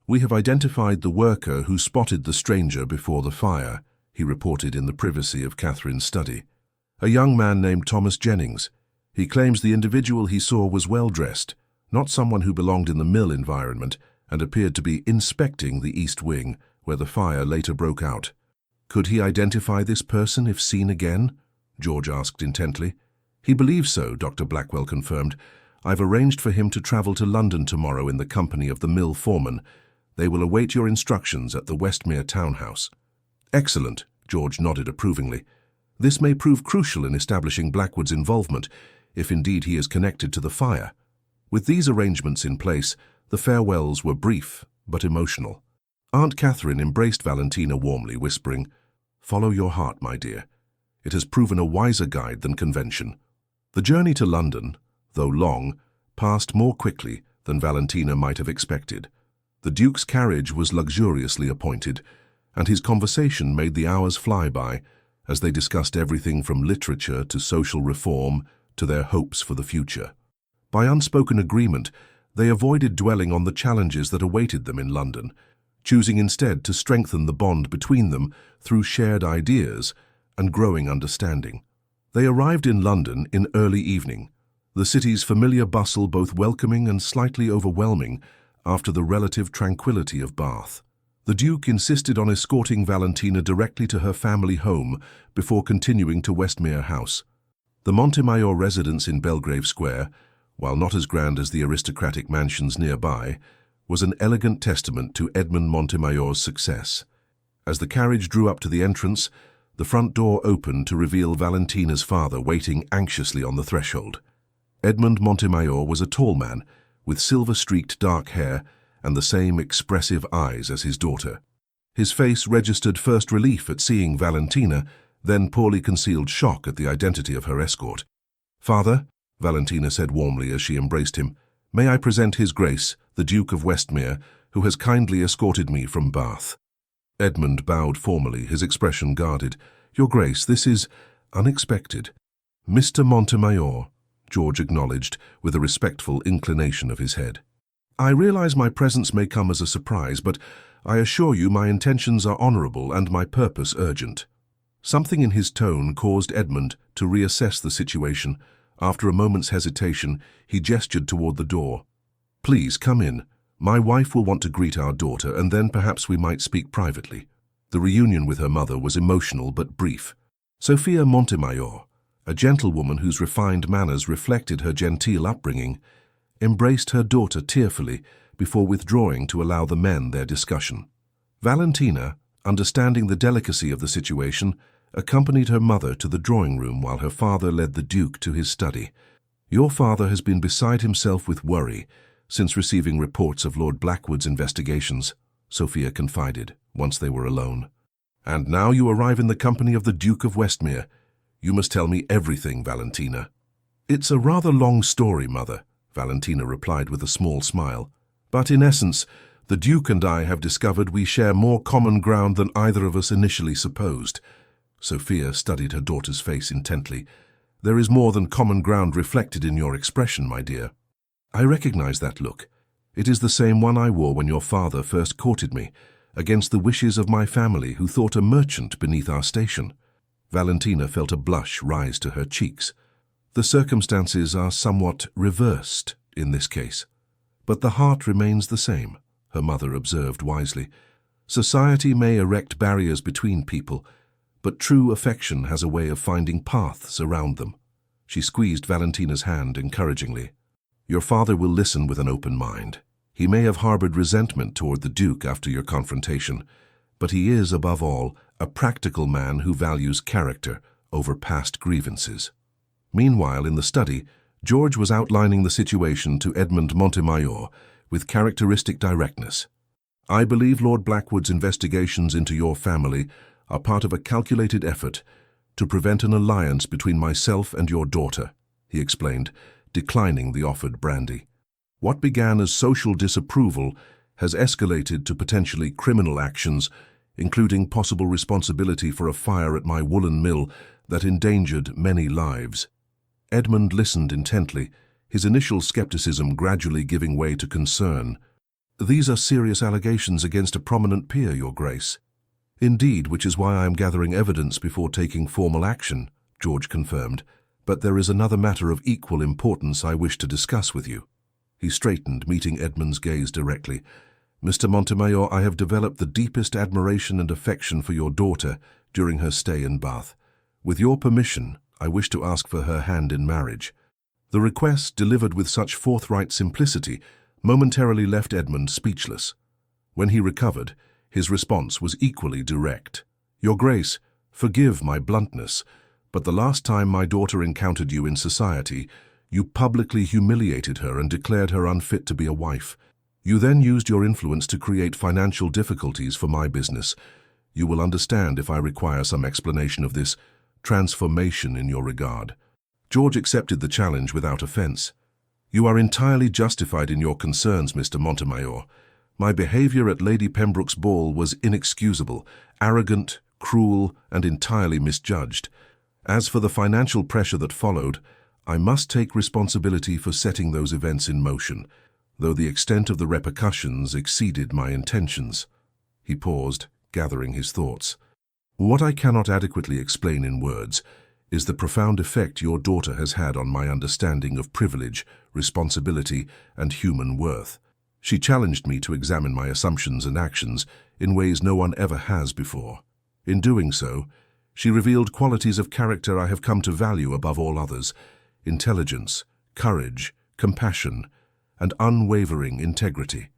"We have identified the worker who spotted the stranger before the fire," he reported in the privacy of Catherine's study. "A young man named Thomas Jennings. He claims the individual he saw was well-dressed, not someone who belonged in the mill environment, and appeared to be inspecting the East Wing, where the fire later broke out." "Could he identify this person if seen again?" George asked intently. "He believes so," Dr. Blackwell confirmed. "I've arranged for him to travel to London tomorrow in the company of the mill foreman. They will await your instructions at the Westmere townhouse." "Excellent," George nodded approvingly. "This may prove crucial in establishing Blackwood's involvement, if indeed he is connected to the fire." With these arrangements in place, the farewells were brief but emotional. Aunt Catherine embraced Valentina warmly, whispering, "Follow your heart, my dear. It has proven a wiser guide than convention." The journey to London, though long, passed more quickly than Valentina might have expected. The Duke's carriage was luxuriously appointed, and his conversation made the hours fly by as they discussed everything from literature to social reform to their hopes for the future. By unspoken agreement, they avoided dwelling on the challenges that awaited them in London, choosing instead to strengthen the bond between them through shared ideas and growing understanding. They arrived in London in early evening, the city's familiar bustle both welcoming and slightly overwhelming after the relative tranquility of Bath. The Duke insisted on escorting Valentina directly to her family home before continuing to Westmere House. The Montemayor residence in Belgrave Square, while not as grand as the aristocratic mansions nearby, was an elegant testament to Edmund Montemayor's success. As the carriage drew up to the entrance, the front door opened to reveal Valentina's father waiting anxiously on the threshold. Edmund Montemayor was a tall man, with silver-streaked dark hair and the same expressive eyes as his daughter. His face registered first relief at seeing Valentina, then poorly concealed shock at the identity of her escort. "Father," Valentina said warmly as she embraced him, "may I present His Grace, the Duke of Westmere, who has kindly escorted me from Bath." Edmund bowed formally, his expression guarded. "Your Grace, this is unexpected." "Mr. Montemayor," George acknowledged with a respectful inclination of his head. "I realize my presence may come as a surprise, but I assure you my intentions are honorable and my purpose urgent." Something in his tone caused Edmund to reassess the situation. After a moment's hesitation, he gestured toward the door. "Please come in. My wife will want to greet our daughter, and then perhaps we might speak privately." The reunion with her mother was emotional but brief. Sophia Montemayor, a gentlewoman whose refined manners reflected her genteel upbringing, embraced her daughter tearfully before withdrawing to allow the men their discussion. Valentina, understanding the delicacy of the situation, accompanied her mother to the drawing room while her father led the Duke to his study. "Your father has been beside himself with worry since receiving reports of Lord Blackwood's investigations," Sophia confided, once they were alone. "And now you arrive in the company of the Duke of Westmere. You must tell me everything, Valentina." "It's a rather long story, Mother," Valentina replied with a small smile. "But in essence, the Duke and I have discovered we share more common ground than either of us initially supposed." Sophia studied her daughter's face intently. "There is more than common ground reflected in your expression, my dear." "I recognize that look. It is the same one I wore when your father first courted me, against the wishes of my family who thought a merchant beneath our station." Valentina felt a blush rise to her cheeks. "The circumstances are somewhat reversed in this case, but the heart remains the same," her mother observed wisely. "Society may erect barriers between people, but true affection has a way of finding paths around them." She squeezed Valentina's hand encouragingly. "Your father will listen with an open mind. He may have harbored resentment toward the Duke after your confrontation, but he is, above all, a practical man who values character over past grievances." Meanwhile, in the study, George was outlining the situation to Edmund Montemayor with characteristic directness. "I believe Lord Blackwood's investigations into your family are part of a calculated effort to prevent an alliance between myself and your daughter," he explained, declining the offered brandy. "What began as social disapproval has escalated to potentially criminal actions, including possible responsibility for a fire at my woolen mill that endangered many lives." Edmund listened intently, his initial skepticism gradually giving way to concern. "These are serious allegations against a prominent peer, Your Grace." "Indeed, which is why I am gathering evidence before taking formal action," George confirmed. "But there is another matter of equal importance I wish to discuss with you." He straightened, meeting Edmund's gaze directly. "Mr. Montemayor, I have developed the deepest admiration and affection for your daughter during her stay in Bath. With your permission, I wish to ask for her hand in marriage." The request, delivered with such forthright simplicity, momentarily left Edmund speechless. When he recovered, his response was equally direct. "Your Grace, forgive my bluntness, but the last time my daughter encountered you in society, you publicly humiliated her and declared her unfit to be a wife. You then used your influence to create financial difficulties for my business. You will understand if I require some explanation of this transformation in your regard." George accepted the challenge without offense. "You are entirely justified in your concerns, Mr. Montemayor. My behavior at Lady Pembroke's ball was inexcusable, arrogant, cruel, and entirely misjudged. As for the financial pressure that followed, I must take responsibility for setting those events in motion, though the extent of the repercussions exceeded my intentions." He paused, gathering his thoughts. "What I cannot adequately explain in words is the profound effect your daughter has had on my understanding of privilege, responsibility, and human worth. She challenged me to examine my assumptions and actions in ways no one ever has before. In doing so, she revealed qualities of character I have come to value above all others: intelligence, courage, compassion, and unwavering integrity."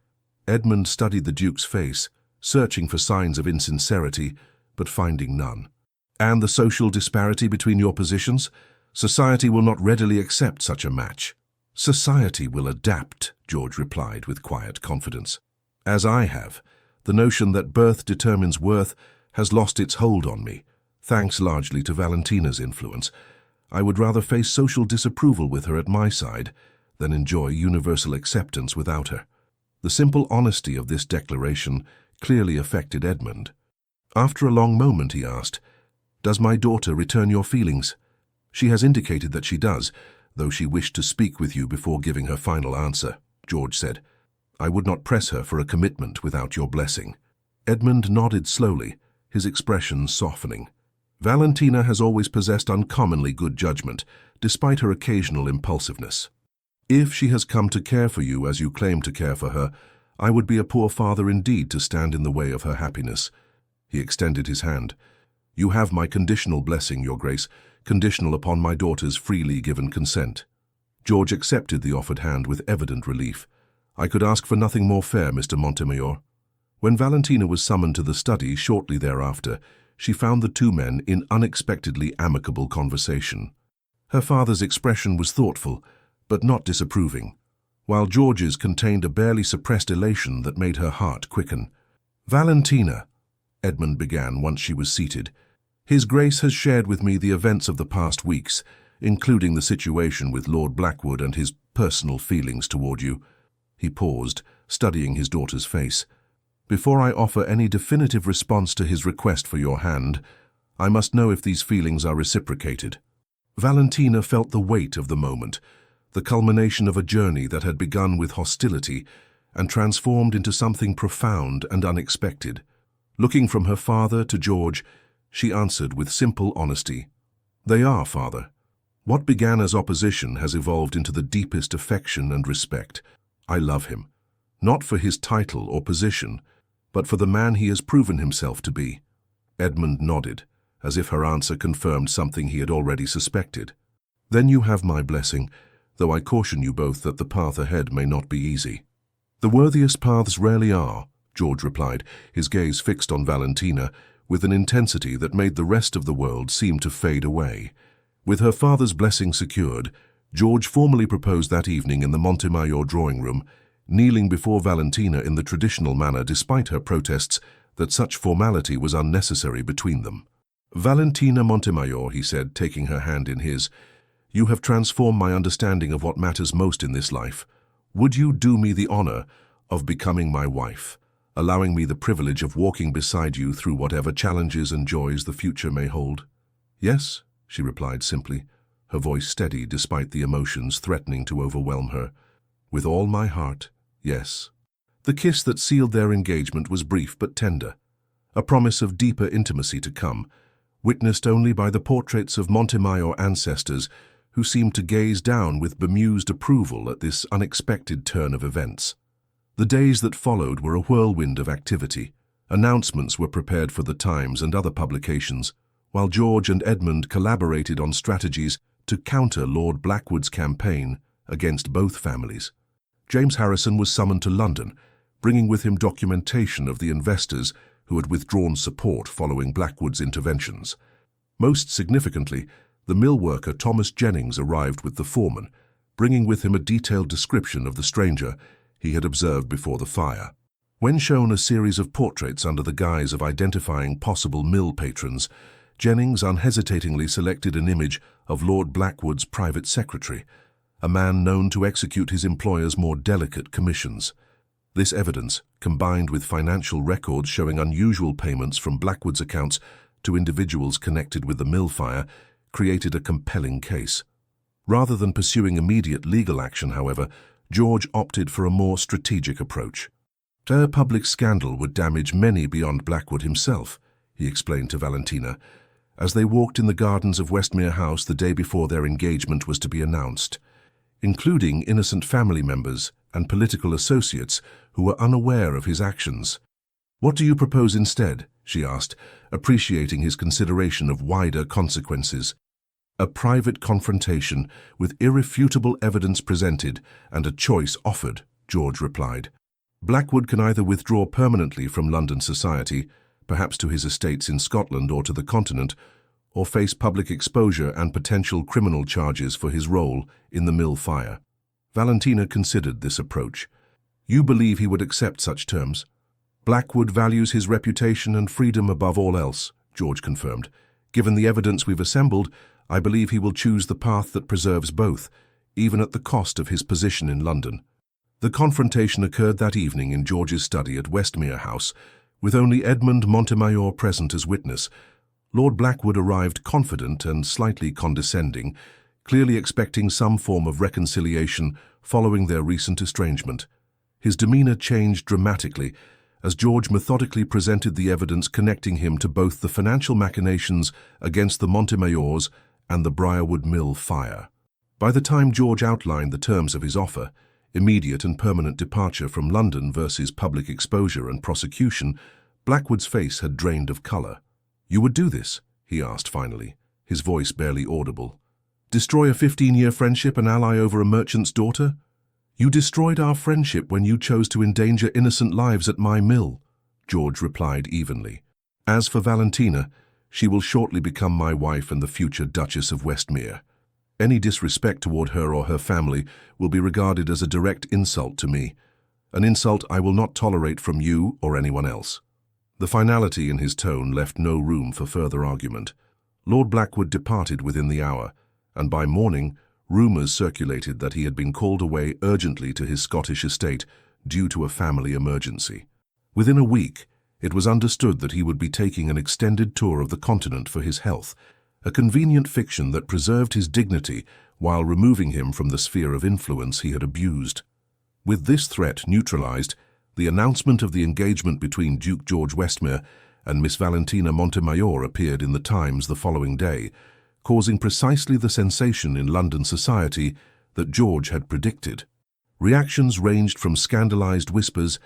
Edmund studied the Duke's face, searching for signs of insincerity, but finding none. "And the social disparity between your positions? Society will not readily accept such a match." "Society will adapt," George replied with quiet confidence. "As I have, the notion that birth determines worth has lost its hold on me, thanks largely to Valentina's influence. I would rather face social disapproval with her at my side than enjoy universal acceptance without her." The simple honesty of this declaration clearly affected Edmund. After a long moment, he asked, "Does my daughter return your feelings?" "She has indicated that she does, though she wished to speak with you before giving her final answer," George said. "I would not press her for a commitment without your blessing." Edmund nodded slowly, his expression softening. "Valentina has always possessed uncommonly good judgment, despite her occasional impulsiveness. If she has come to care for you as you claim to care for her, I would be a poor father indeed to stand in the way of her happiness." He extended his hand. "You have my conditional blessing, Your Grace, conditional upon my daughter's freely given consent." George accepted the offered hand with evident relief. "I could ask for nothing more fair, Mr. Montemayor." When Valentina was summoned to the study shortly thereafter, she found the two men in unexpectedly amicable conversation. Her father's expression was thoughtful, but not disapproving, while George's contained a barely suppressed elation that made her heart quicken. "Valentina," Edmund began once she was seated, "His Grace has shared with me the events of the past weeks, including the situation with Lord Blackwood and his personal feelings toward you." He paused, studying his daughter's face. "Before I offer any definitive response to his request for your hand, I must know if these feelings are reciprocated." Valentina felt the weight of the moment, the culmination of a journey that had begun with hostility and transformed into something profound and unexpected. Looking from her father to George, she answered with simple honesty, "They are, Father. What began as opposition has evolved into the deepest affection and respect. I love him, not for his title or position, but for the man he has proven himself to be." Edmund nodded, as if her answer confirmed something he had already suspected. "Then you have my blessing, though I caution you both that the path ahead may not be easy." "The worthiest paths rarely are," George replied, his gaze fixed on Valentina, with an intensity that made the rest of the world seem to fade away. With her father's blessing secured, George formally proposed that evening in the Montemayor drawing room, kneeling before Valentina in the traditional manner despite her protests that such formality was unnecessary between them. "Valentina Montemayor," he said, taking her hand in his, "you have transformed my understanding of what matters most in this life. Would you do me the honor of becoming my wife, allowing me the privilege of walking beside you through whatever challenges and joys the future may hold?" "Yes," she replied simply, her voice steady despite the emotions threatening to overwhelm her. "With all my heart, yes." The kiss that sealed their engagement was brief but tender, a promise of deeper intimacy to come, witnessed only by the portraits of Montemayor ancestors who seemed to gaze down with bemused approval at this unexpected turn of events. The days that followed were a whirlwind of activity. Announcements were prepared for the Times and other publications, while George and Edmund collaborated on strategies to counter Lord Blackwood's campaign against both families. James Harrison was summoned to London, bringing with him documentation of the investors who had withdrawn support following Blackwood's interventions. Most significantly, the mill worker Thomas Jennings arrived with the foreman, bringing with him a detailed description of the stranger he had observed before the fire. When shown a series of portraits under the guise of identifying possible mill patrons, Jennings unhesitatingly selected an image of Lord Blackwood's private secretary, a man known to execute his employer's more delicate commissions. This evidence, combined with financial records showing unusual payments from Blackwood's accounts to individuals connected with the mill fire, created a compelling case. Rather than pursuing immediate legal action, however, George opted for a more strategic approach. "A public scandal would damage many beyond Blackwood himself," he explained to Valentina, as they walked in the gardens of Westmere House the day before their engagement was to be announced, including innocent family members and political associates who were unaware of his actions. "What do you propose instead?" she asked, appreciating his consideration of wider consequences. "A private confrontation with irrefutable evidence presented and a choice offered," George replied. "Blackwood can either withdraw permanently from London society, perhaps to his estates in Scotland or to the continent, or face public exposure and potential criminal charges for his role in the mill fire." Valentina considered this approach. "You believe he would accept such terms?" "Blackwood values his reputation and freedom above all else," George confirmed. "Given the evidence we've assembled, I believe he will choose the path that preserves both, even at the cost of his position in London." The confrontation occurred that evening in George's study at Westmere House, with only Edmund Montemayor present as witness. Lord Blackwood arrived confident and slightly condescending, clearly expecting some form of reconciliation following their recent estrangement. His demeanor changed dramatically as George methodically presented the evidence connecting him to both the financial machinations against the Montemayors and the Briarwood Mill fire. By the time George outlined the terms of his offer, immediate and permanent departure from London versus public exposure and prosecution, Blackwood's face had drained of color. "You would do this?" he asked finally, his voice barely audible. "Destroy a 15-year friendship and ally over a merchant's daughter? You destroyed our friendship when you chose to endanger innocent lives at my mill," George replied evenly. "As for Valentina, she will shortly become my wife and the future Duchess of Westmere. Any disrespect toward her or her family will be regarded as a direct insult to me, an insult I will not tolerate from you or anyone else." The finality in his tone left no room for further argument. Lord Blackwood departed within the hour, and by morning, rumours circulated that he had been called away urgently to his Scottish estate due to a family emergency. Within a week, it was understood that he would be taking an extended tour of the continent for his health, a convenient fiction that preserved his dignity while removing him from the sphere of influence he had abused. With this threat neutralized, the announcement of the engagement between Duke George Westmere and Miss Valentina Montemayor appeared in the Times the following day, causing precisely the sensation in London society that George had predicted. Reactions ranged from scandalized whispers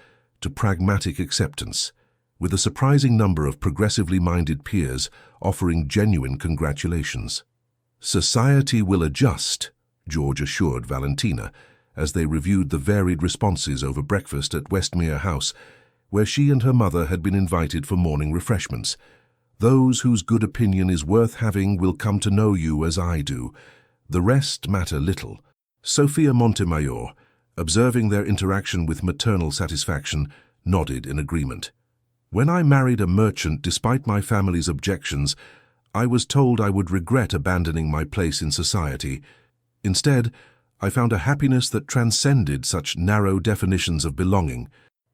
to pragmatic acceptance, with a surprising number of progressively minded peers offering genuine congratulations. "Society will adjust," George assured Valentina, as they reviewed the varied responses over breakfast at Westmere House, where she and her mother had been invited for morning refreshments. "Those whose good opinion is worth having will come to know you as I do. The rest matter little." Sophia Montemayor, observing their interaction with maternal satisfaction, nodded in agreement. "When I married a merchant despite my family's objections, I was told I would regret abandoning my place in society. Instead, I found a happiness that transcended such narrow definitions of belonging.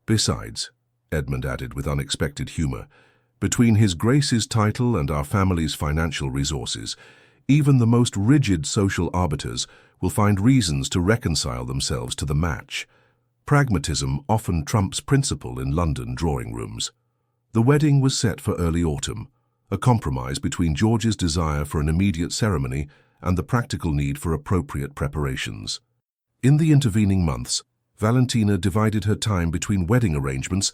Besides," Edmund added with unexpected humor, "between His Grace's title and our family's financial resources, even the most rigid social arbiters will find reasons to reconcile themselves to the match. Pragmatism often trumps principle in London drawing rooms." The wedding was set for early autumn, a compromise between George's desire for an immediate ceremony and the practical need for appropriate preparations. In the intervening months, Valentina divided her time between wedding arrangements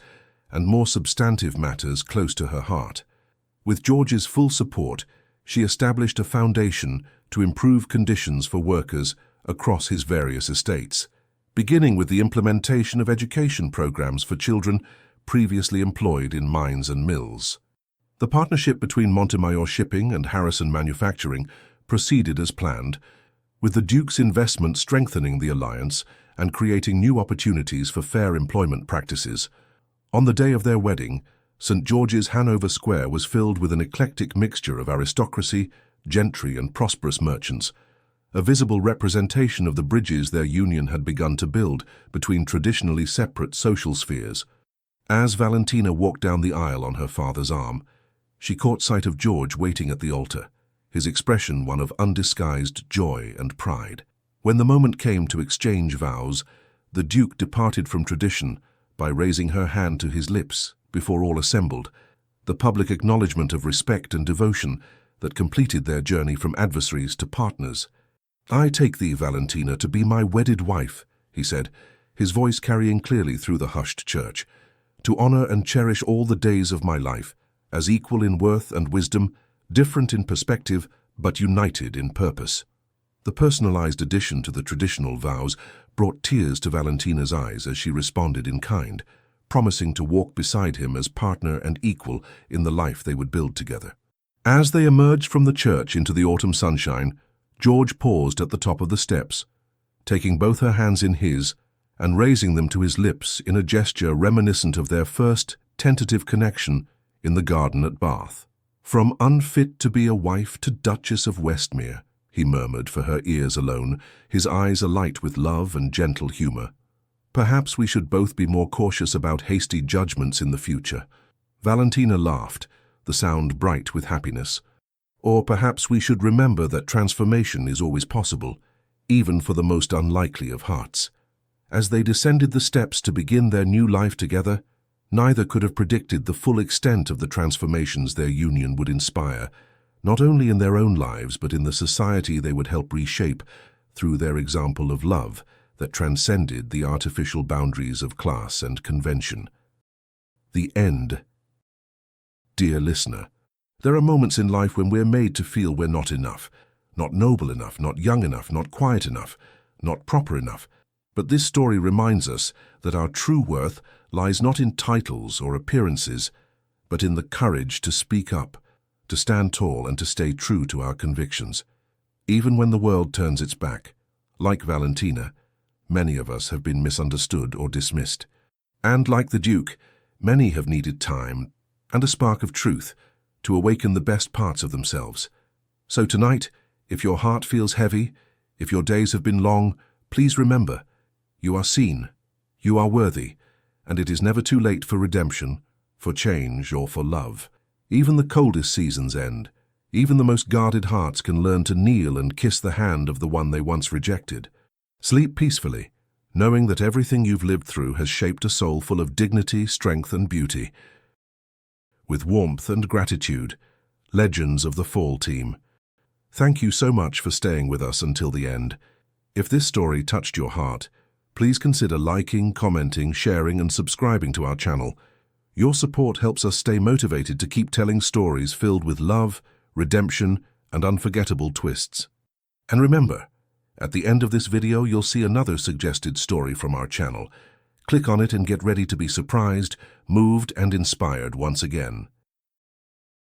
and more substantive matters close to her heart. With George's full support, she established a foundation to improve conditions for workers across his various estates, beginning with the implementation of education programs for children previously employed in mines and mills. The partnership between Montemayor Shipping and Harrison Manufacturing proceeded as planned, with the Duke's investment strengthening the alliance and creating new opportunities for fair employment practices. On the day of their wedding, St. George's Hanover Square was filled with an eclectic mixture of aristocracy, gentry and prosperous merchants, a visible representation of the bridges their union had begun to build between traditionally separate social spheres. As Valentina walked down the aisle on her father's arm, she caught sight of George waiting at the altar, his expression one of undisguised joy and pride. When the moment came to exchange vows, the Duke departed from tradition by raising her hand to his lips before all assembled, the public acknowledgement of respect and devotion that completed their journey from adversaries to partners. "I take thee, Valentina, to be my wedded wife," he said, his voice carrying clearly through the hushed church, "to honor and cherish all the days of my life, as equal in worth and wisdom, different in perspective, but united in purpose." The personalized addition to the traditional vows brought tears to Valentina's eyes as she responded in kind, promising to walk beside him as partner and equal in the life they would build together. As they emerged from the church into the autumn sunshine, George paused at the top of the steps, taking both her hands in his and raising them to his lips in a gesture reminiscent of their first tentative connection in the garden at Bath. "From unfit to be a wife to Duchess of Westmere," he murmured for her ears alone, his eyes alight with love and gentle humor. "Perhaps we should both be more cautious about hasty judgments in the future." Valentina laughed, the sound bright with happiness. "Or perhaps we should remember that transformation is always possible, even for the most unlikely of hearts." As they descended the steps to begin their new life together, neither could have predicted the full extent of the transformations their union would inspire, not only in their own lives but in the society they would help reshape through their example of love that transcended the artificial boundaries of class and convention. The end. Dear listener, there are moments in life when we're made to feel we're not enough, not noble enough, not young enough, not quiet enough, not proper enough. But this story reminds us that our true worth lies not in titles or appearances, but in the courage to speak up, to stand tall and to stay true to our convictions. Even when the world turns its back, like Valentina, many of us have been misunderstood or dismissed. And like the Duke, many have needed time and a spark of truth to awaken the best parts of themselves. So tonight, if your heart feels heavy, if your days have been long, please remember, you are seen, you are worthy, and it is never too late for redemption, for change, or for love. Even the coldest seasons end. Even the most guarded hearts can learn to kneel and kiss the hand of the one they once rejected. Sleep peacefully, knowing that everything you've lived through has shaped a soul full of dignity, strength, and beauty. With warmth and gratitude, Legends of the Fall Team. Thank you so much for staying with us until the end. If this story touched your heart, please consider liking, commenting, sharing, and subscribing to our channel. Your support helps us stay motivated to keep telling stories filled with love, redemption, and unforgettable twists. And remember, at the end of this video, you'll see another suggested story from our channel. Click on it and get ready to be surprised, moved, and inspired once again.